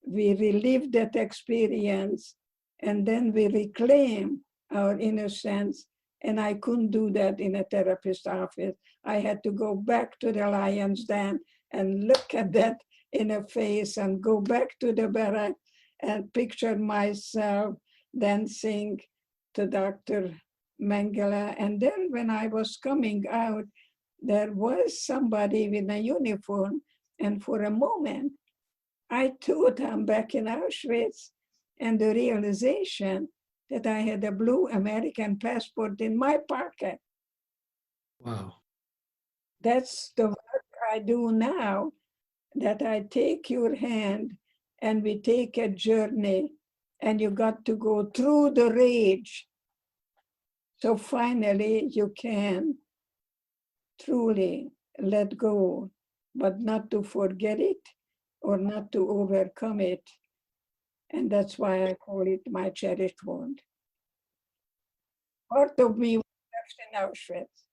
[SPEAKER 2] we relive that experience, and then we reclaim our innocence. And I couldn't do that in a therapist's office. I had to go back to the lion's den and look at that in a face, and go back to the barrack and picture myself dancing to Dr. Mengele. And then when I was coming out, there was somebody with a uniform, and for a moment, I thought I'm back in Auschwitz, and the realization that I had a blue American passport in my pocket.
[SPEAKER 1] Wow.
[SPEAKER 2] That's the work I do now, that I take your hand and we take a journey, and you got to go through the rage So finally, you can truly let go, but not to forget it or not to overcome it. And that's why I call it my cherished wound. Part of me was left in Auschwitz,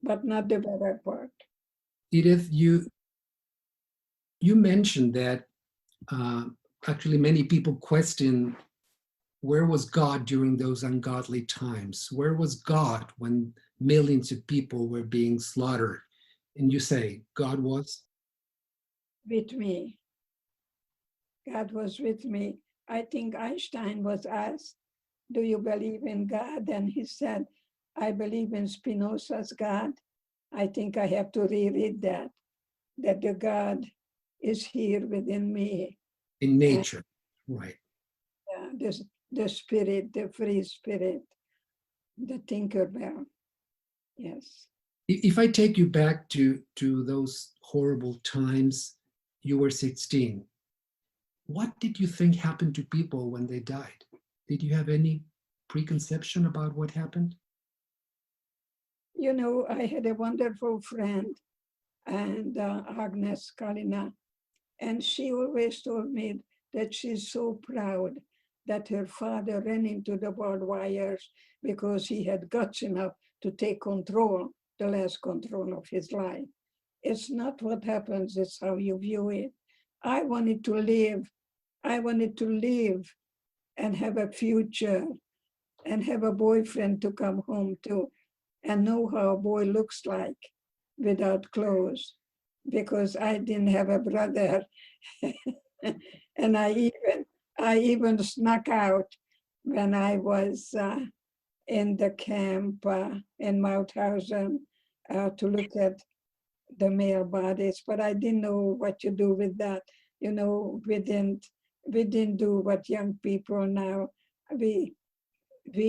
[SPEAKER 2] but not the better part.
[SPEAKER 1] Edith, you mentioned that actually many people question where was God during those ungodly times? Where was God when millions of people were being slaughtered? And you say, God was?
[SPEAKER 2] With me. God was with me. I think Einstein was asked, do you believe in God? And he said, I believe in Spinoza's God. I think I have to reread that the God is here within me.
[SPEAKER 1] In nature, right.
[SPEAKER 2] The spirit, the free spirit, the Tinkerbell. Yes.
[SPEAKER 1] If I take you back to those horrible times, you were 16. What did you think happened to people when they died? Did you have any preconception about what happened?
[SPEAKER 2] You know, I had a wonderful friend, and Agnes Kalina, and she always told me that she's so proud that her father ran into the barbed wires because he had guts enough to take control, the last control of his life. It's not what happens, it's how you view it. I wanted to live. I wanted to live and have a future and have a boyfriend to come home to and know how a boy looks like without clothes, because I didn't have a brother. And I even snuck out when I was in the camp in Mauthausen to look at the male bodies, but I didn't know what to do with that. You know, we didn't do what young people now. We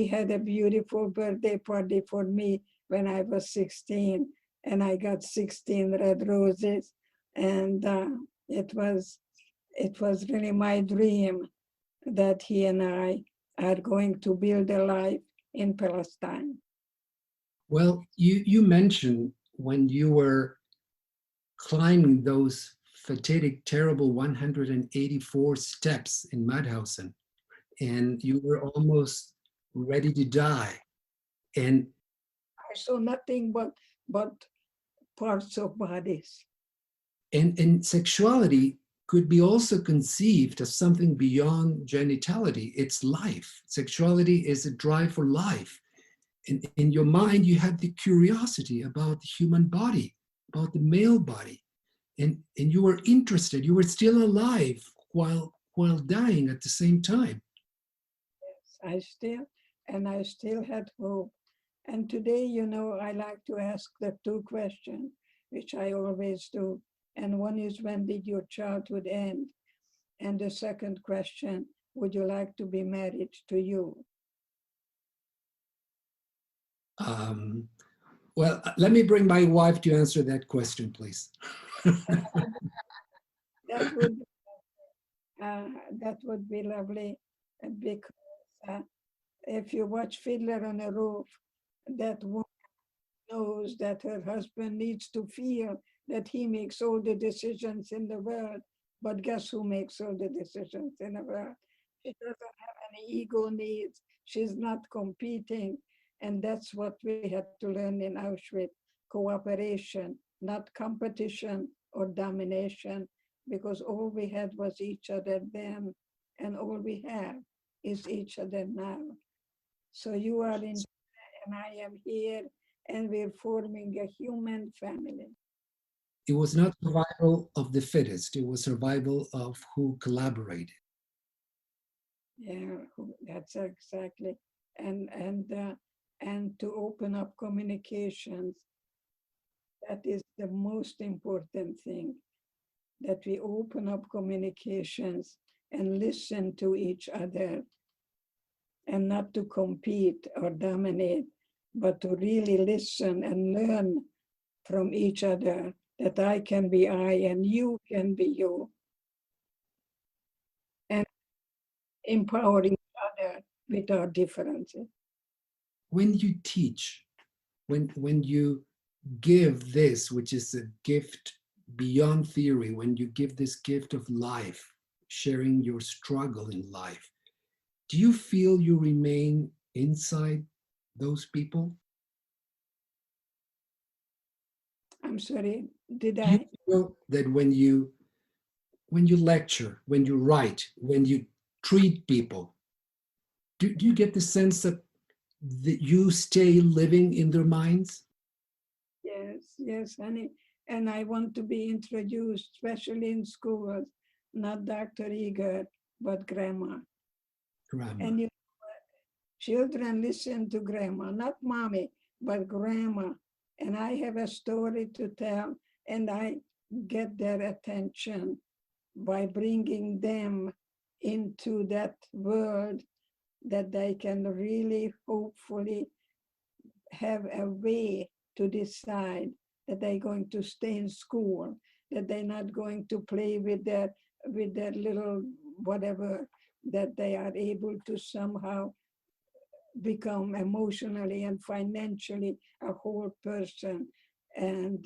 [SPEAKER 2] had a beautiful birthday party for me when I was 16, and I got 16 red roses, and it was really my dream that he and I are going to build a life in Palestine.
[SPEAKER 1] Well, you mentioned when you were climbing those fatidic, terrible 184 steps in Mauthausen, and you were almost ready to die. And
[SPEAKER 2] I saw nothing but parts of bodies.
[SPEAKER 1] and sexuality could be also conceived as something beyond genitality. It's life. Sexuality is a drive for life. And in your mind, you had the curiosity about the human body, about the male body. And you were interested, you were still alive while dying at the same time.
[SPEAKER 2] Yes, I still had hope. And today, you know, I like to ask the two questions, which I always do. And one is, when did your childhood end? And the second question, would you like to be married to you?
[SPEAKER 1] Well, let me bring my wife to answer that question, please.
[SPEAKER 2] That would that would be lovely, because if you watch Fiddler on a Roof, that woman knows that her husband needs to feel that he makes all the decisions in the world. But guess who makes all the decisions in the world? She doesn't have any ego needs. She's not competing. And that's what we had to learn in Auschwitz: cooperation, not competition or domination, because all we had was each other then, and all we have is each other now. So you are in and I am here, and we're forming a human family.
[SPEAKER 1] It was not survival of the fittest, it was survival of who collaborated.
[SPEAKER 2] Yeah, that's exactly. And to open up communications, that is the most important thing, that we open up communications and listen to each other, and not to compete or dominate, but to really listen and learn from each other, that I can be I and you can be you. And empowering each other with our differences.
[SPEAKER 1] when you teach, when you give this, which is a gift beyond theory, when you give this gift of life, sharing your struggle in life, do you feel you remain inside those people?
[SPEAKER 2] I'm sorry, did
[SPEAKER 1] Do you
[SPEAKER 2] I?
[SPEAKER 1] feel that when you lecture, when you write, when you treat people, do you get the sense that you stay living in their minds?
[SPEAKER 2] Yes, yes, honey. And I want to be introduced, especially in schools, not Dr. Eger, but grandma.
[SPEAKER 1] Grandma.
[SPEAKER 2] And you children listen to grandma, not mommy, but grandma. And I have a story to tell, and I get their attention by bringing them into that world that they can really, hopefully, have a way to decide that they're going to stay in school, that they're not going to play with their little whatever, that they are able to somehow become emotionally and financially a whole person. And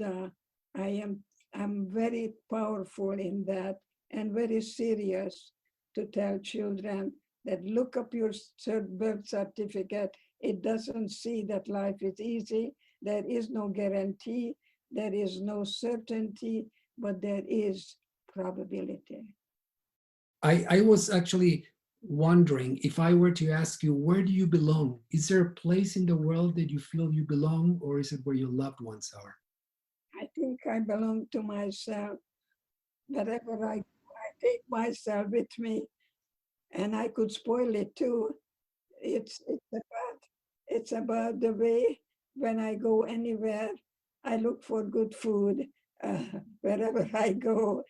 [SPEAKER 2] I'm very powerful in that and very serious to tell children that look up your birth certificate. It doesn't see that life is easy. There is no guarantee. There is no certainty, but there is probability.
[SPEAKER 1] I was actually wondering, if I were to ask you, where do you belong? Is there a place in the world that you feel you belong, or is it where your loved ones are?
[SPEAKER 2] I think I belong to myself. Wherever I go, I take myself with me, and I could spoil it too. It's about the way when I go anywhere, I look for good food wherever I go,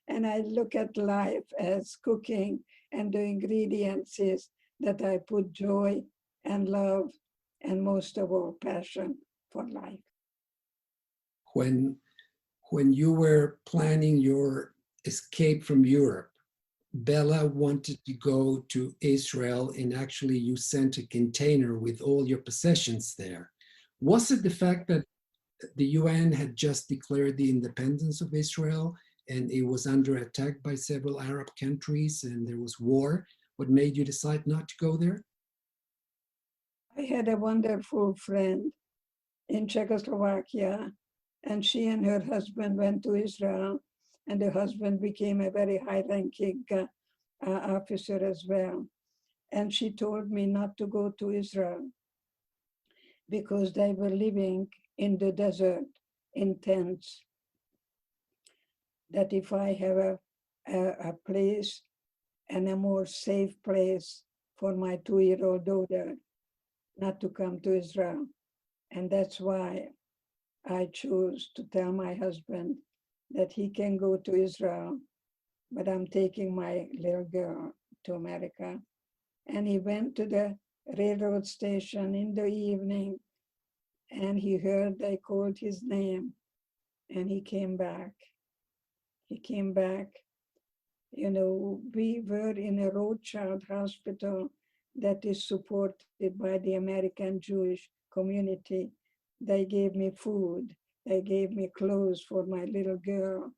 [SPEAKER 2] and I look at life as cooking, and the ingredients is that I put joy and love, and most of all, passion for life.
[SPEAKER 1] When you were planning your escape from Europe, Bella wanted to go to Israel, and actually you sent a container with all your possessions there. Was it the fact that the UN had just declared the independence of Israel and it was under attack by several Arab countries and there was war? What made you decide not to go there?
[SPEAKER 2] I had a wonderful friend in Czechoslovakia, and she and her husband went to Israel, and the husband became a very high-ranking officer as well. And she told me not to go to Israel because they were living in the desert in tents. That if I have a place and a more safe place for my 2-year-old daughter, not to come to Israel. And that's why I chose to tell my husband that he can go to Israel, but I'm taking my little girl to America. And he went to the railroad station in the evening, and he heard they called his name, and he came back. He came back. You know, we were in a Rothschild hospital that is supported by the American Jewish community. They gave me food. They gave me clothes for my little girl.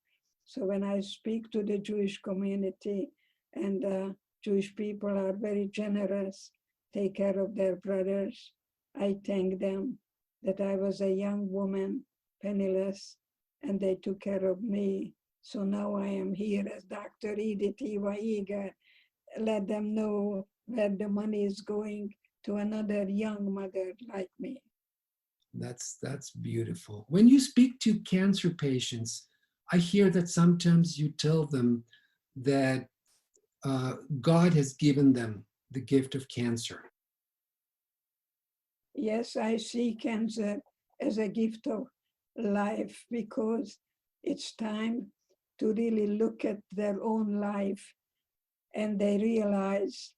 [SPEAKER 2] So when I speak to the Jewish community, and Jewish people are very generous, take care of their brothers, I thank them that I was a young woman, penniless, and they took care of me. So now I am here as Dr. Edith Eger. Let them know where the money is going to another young mother like me.
[SPEAKER 1] That's beautiful. When you speak to cancer patients, I hear that sometimes you tell them that God has given them the gift of cancer.
[SPEAKER 2] Yes, I see cancer as a gift of life because it's time to really look at their own life, and they realize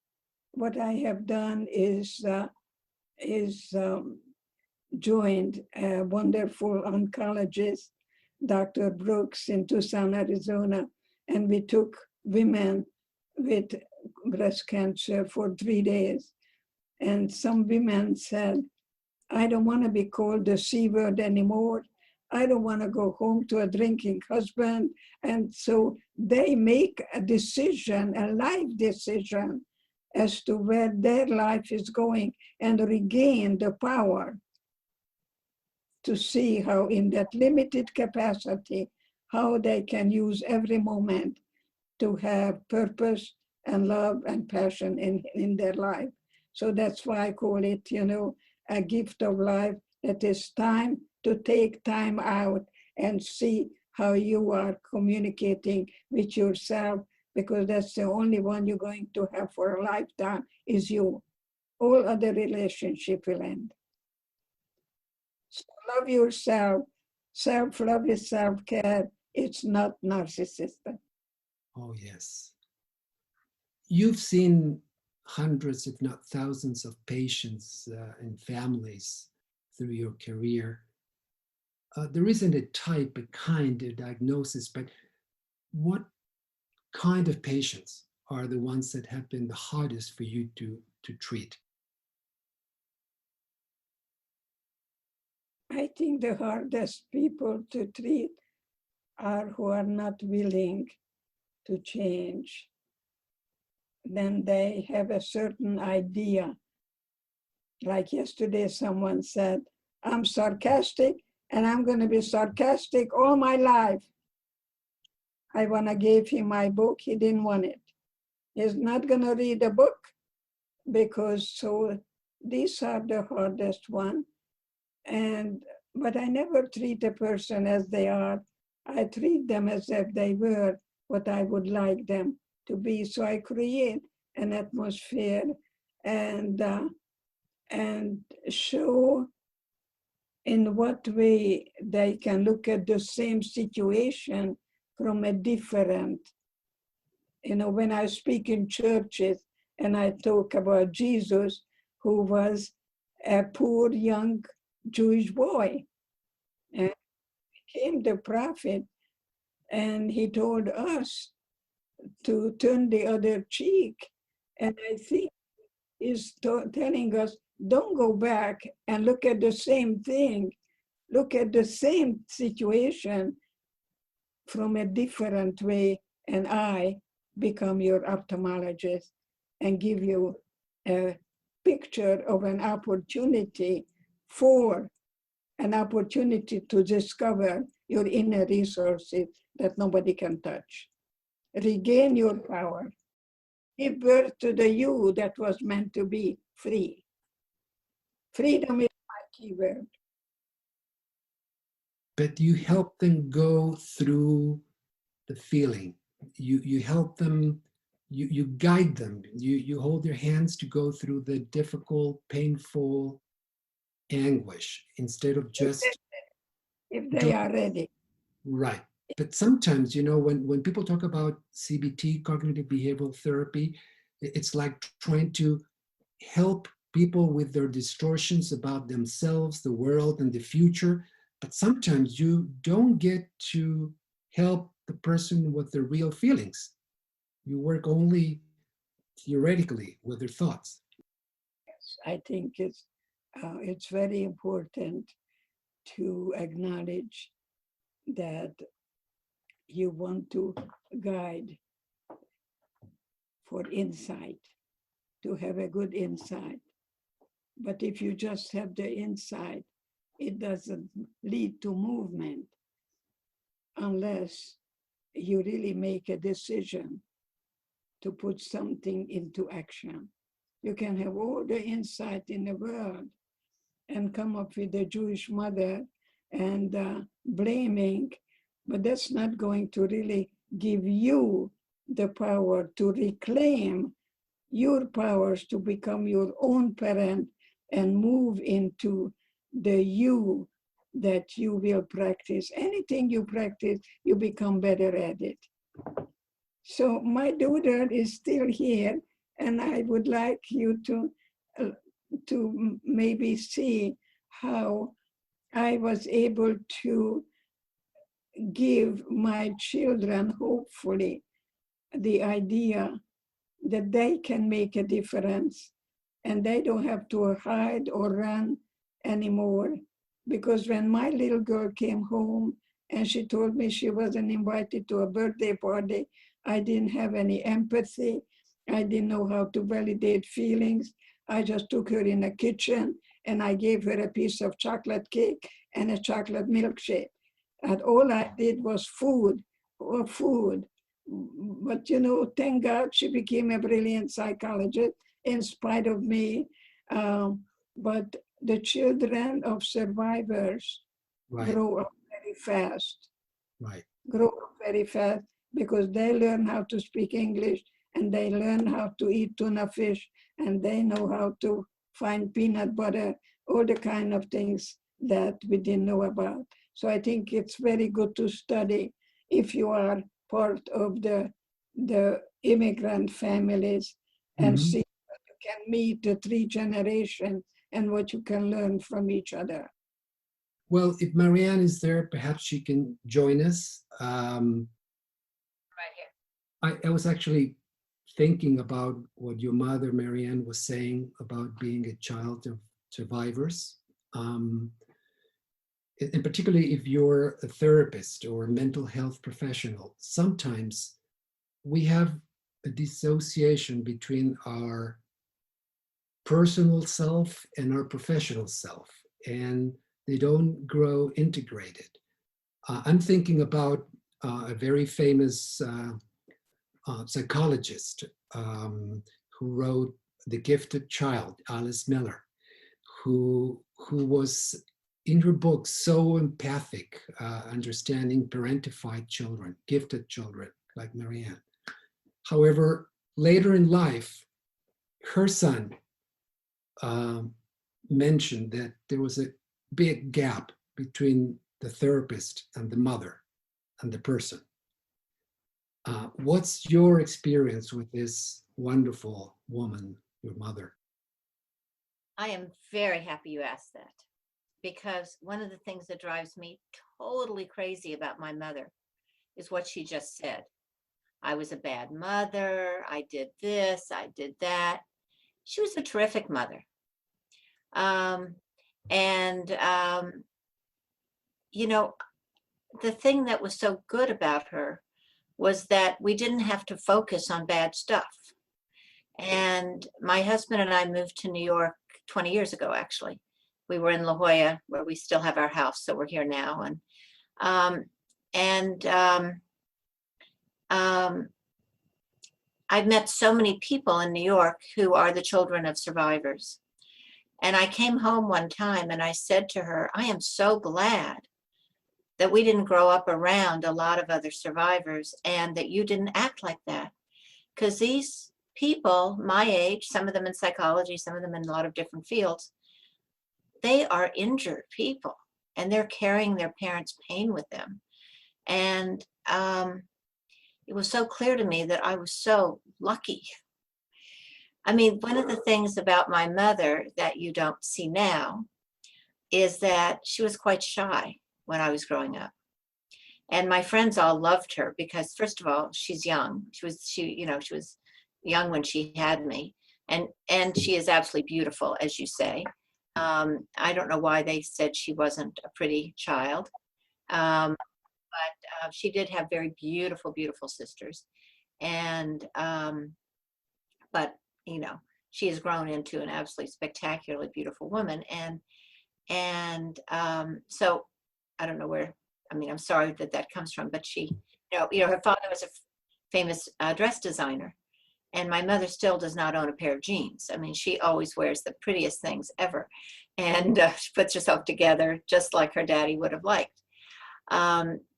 [SPEAKER 2] what I have done is joined a wonderful oncologist, Dr. Brooks, in Tucson, Arizona, and we took women with breast cancer for 3 days. And some women said, I don't want to be called the C word anymore. I don't want to go home to a drinking husband. And so they make a decision, a life decision, as to where their life is going and regain the power to see how in that limited capacity, how they can use every moment to have purpose and love and passion in their life. So that's why I call it, a gift of life. That is time to take time out and see how you are communicating with yourself, because that's the only one you're going to have for a lifetime is you. All other relationship will end. So love yourself. Self-love is self-care. It's not narcissistic.
[SPEAKER 1] Oh, yes. You've seen hundreds, if not thousands, of patients and families through your career. There isn't a type, a kind of diagnosis, but what kind of patients are the ones that have been the hardest for you to treat?
[SPEAKER 2] I think the hardest people to treat are who are not willing to change. Then they have a certain idea. Like yesterday, someone said, I'm sarcastic and I'm going to be sarcastic all my life. I want to give him my book. He didn't want it. He's not going to read the book because so these are the hardest one. But I never treat a person as they are. I treat them as if they were what I would like them to be. So I create an atmosphere and show in what way they can look at the same situation from a different. When I speak in churches and I talk about Jesus, who was a poor young Jewish boy and became the prophet, and he told us to turn the other cheek. And I think he's telling us, don't go back and look at the same thing. Look at the same situation from a different way, and I become your ophthalmologist and give you a picture of an opportunity to discover your inner resources that nobody can touch. Regain your power. Give birth to the you that was meant to be free. Freedom is my key word.
[SPEAKER 1] But you help them go through the feeling. You help them, you guide them, you hold their hands to go through the difficult, painful anguish instead of just
[SPEAKER 2] if they are ready.
[SPEAKER 1] Right. But sometimes, when people talk about CBT, cognitive behavioral therapy, it's like trying to help people with their distortions about themselves, the world, and the future. But sometimes you don't get to help the person with their real feelings. You work only theoretically with their thoughts.
[SPEAKER 2] I think it's very important to acknowledge that you want to guide for insight, to have a good insight. But if you just have the insight, it doesn't lead to movement unless you really make a decision to put something into action. You can have all the insight in the world and come up with a Jewish mother and blaming, but that's not going to really give you the power to reclaim your powers to become your own parent and move into the you that you will practice. Anything you practice, you become better at it. So my daughter is still here, and I would like you to maybe see how I was able to give my children, hopefully, the idea that they can make a difference and they don't have to hide or run anymore. Because when my little girl came home and she told me she wasn't invited to a birthday party, I didn't have any empathy. I didn't know how to validate feelings. I just took her in the kitchen and I gave her a piece of chocolate cake and a chocolate milkshake. And all I did was food, or food. But thank God she became a brilliant psychologist in spite of me. But the children of survivors
[SPEAKER 1] Right,
[SPEAKER 2] grow up very fast,
[SPEAKER 1] right.
[SPEAKER 2] because they learn how to speak English and they learn how to eat tuna fish and they know how to find peanut butter, all the kind of things that we didn't know about. So I think it's very good to study if you are part of the immigrant families and
[SPEAKER 1] Mhm.
[SPEAKER 2] see what you can meet the three generations and what you can learn from each other.
[SPEAKER 1] Well, if Marianne is there, perhaps she can join us.
[SPEAKER 3] Right here.
[SPEAKER 1] I was actually thinking about what your mother, Marianne, was saying about being a child of survivors. Um, and particularly if you're a therapist or a mental health professional, sometimes we have a dissociation between our personal self and our professional self, and they don't grow integrated. I'm thinking about a very famous psychologist who wrote The Gifted Child, Alice Miller, who was in her book so empathic, understanding parentified children, gifted children like Marianne. However, later in life, her son mentioned that there was a big gap between the therapist and the mother and the person. What's your experience with this wonderful woman, your mother?
[SPEAKER 3] I am very happy you asked that, because one of the things that drives me totally crazy about my mother is what she just said. I was a bad mother. I did this. I did that. She was a terrific mother. Um, and, the thing that was so good about her was that we didn't have to focus on bad stuff. And my husband and I moved to New York 20 years ago, actually. We were in La Jolla, where we still have our house, so we're here now. Um, and I've met so many people in New York who are the children of survivors. And I came home one time and I said to her, I am so glad that we didn't grow up around a lot of other survivors and that you didn't act like that. Because these people, my age, some of them in psychology, some of them in a lot of different fields, they are injured people and they're carrying their parents' pain with them. And it was so clear to me that I was so lucky. I mean, one of the things about my mother that you don't see now is that she was quite shy when I was growing up. And my friends all loved her because, first of all, she's young. She was young when she had me. And she is absolutely beautiful, as you say. I don't know why they said she wasn't a pretty child. But she did have very beautiful, beautiful sisters. And, but, she has grown into an absolutely spectacularly beautiful woman. And so I don't know where, I'm sorry that comes from, but she, her father was a famous dress designer. And my mother still does not own a pair of jeans. I mean, she always wears the prettiest things ever. And she puts herself together just like her daddy would have liked.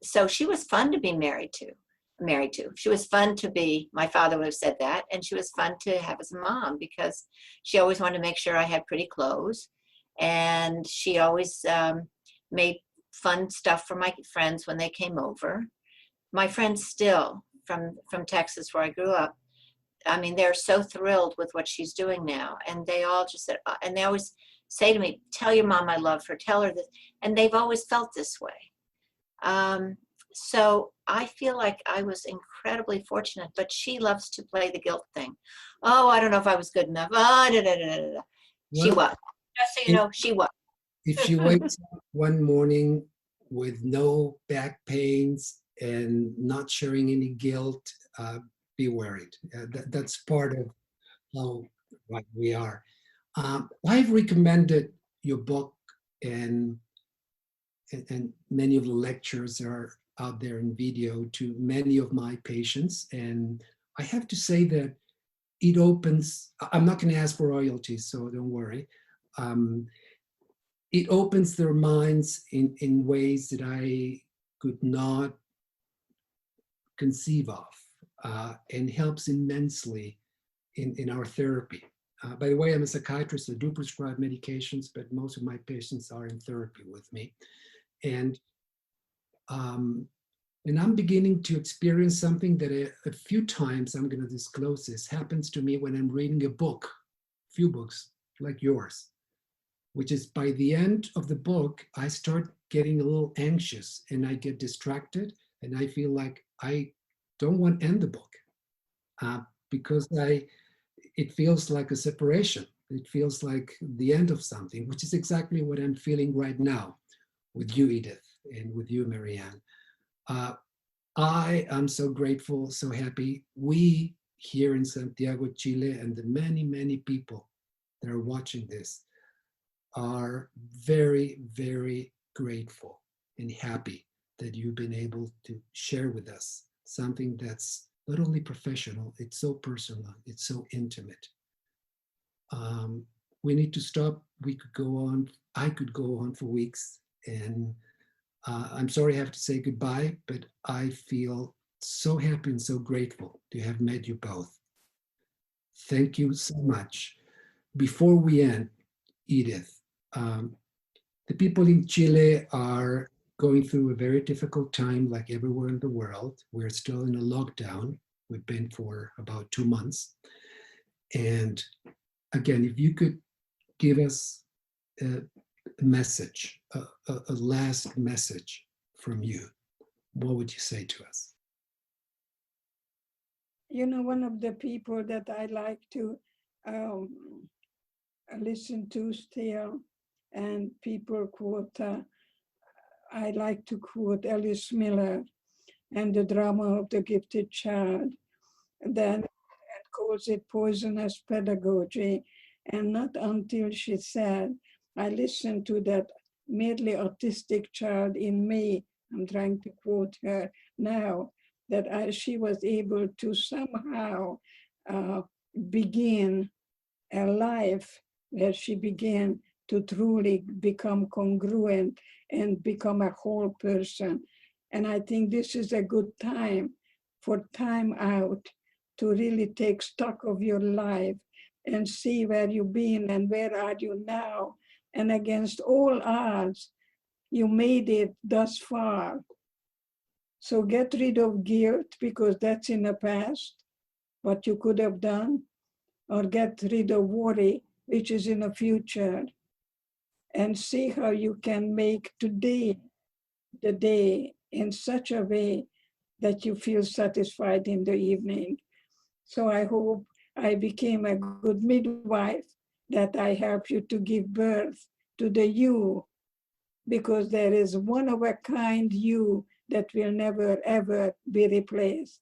[SPEAKER 3] So she was fun to be married to. She was fun to be, my father would have said that, and she was fun to have as a mom because she always wanted to make sure I had pretty clothes. And she always made fun stuff for my friends when they came over. My friends still from Texas, where I grew up, they're so thrilled with what she's doing now. And they all just said, and they always say to me, tell your mom I love her, tell her this. And they've always felt this way. so I feel like I was incredibly fortunate, but she loves to play the guilt thing. Oh, I don't know if I was good enough. Oh, da, da, da, da, da. She
[SPEAKER 1] Well,
[SPEAKER 3] was. Just so you
[SPEAKER 1] if,
[SPEAKER 3] know, she was.
[SPEAKER 1] if she wakes up one morning with no back pains and not sharing any guilt, be worried. That's part of how what we are. I've recommended your book, and and many of the lectures are out there in video to many of my patients. And I have to say that it opens, I'm not going to ask for royalties, so don't worry. Um, it opens their minds in ways that I could not conceive of, and helps immensely in our therapy. By the way, I'm a psychiatrist. I do prescribe medications, but most of my patients are in therapy with me. And um, and I'm beginning to experience something that a few times, I'm going to disclose this, happens to me when I'm reading a book, few books like yours, which is by the end of the book, I start getting a little anxious and I get distracted and I feel like I don't want to end the book, uh, because it feels like a separation. It feels like the end of something, which is exactly what I'm feeling right now with you, Edith, and with you, Marianne. Uh, I am so grateful, so happy. We here in Santiago, Chile, and the many, many people that are watching this are very, very grateful and happy that you've been able to share with us something that's not only professional, it's so personal, it's so intimate. We need to stop. We could go on. I could go on for weeks. And I'm sorry I have to say goodbye, but I feel so happy and so grateful to have met you both. Thank you so much. Before we end, Edith, um, the people in Chile are going through a very difficult time, like everywhere in the world. We're still in a lockdown. We've been for about 2 months. And again, if you could give us a message, a last message from you, what would you say to us?
[SPEAKER 2] You know, one of the people that I like to um, listen to still, and people quote, I like to quote Alice Miller and the drama of the gifted child, then calls it poisonous pedagogy. And not until she said, I listened to that merely autistic child in me, I'm trying to quote her now, that she was able to somehow begin a life where she began to truly become congruent and become a whole person. And I think this is a good time for time out to really take stock of your life and see where you've been and where are you now. And against all odds, you made it thus far. So get rid of guilt because that's in the past, what you could have done, or get rid of worry, which is in the future, and see how you can make today the day in such a way that you feel satisfied in the evening. So I hope I became a good midwife, that I help you to give birth to the you, because there is one of a kind you that will never, ever be replaced.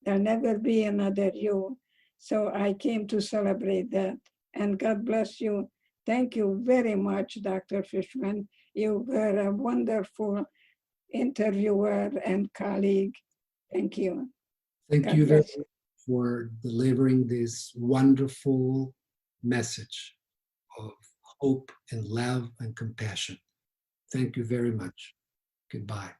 [SPEAKER 2] There'll never be another you. So I came to celebrate that. And God bless you. Thank you very much, Dr. Fischman. You were a wonderful interviewer and colleague. Thank you.
[SPEAKER 1] Thank
[SPEAKER 2] God
[SPEAKER 1] you very
[SPEAKER 2] bless.
[SPEAKER 1] much for delivering this wonderful message of hope and love and compassion. Thank you very much. Goodbye.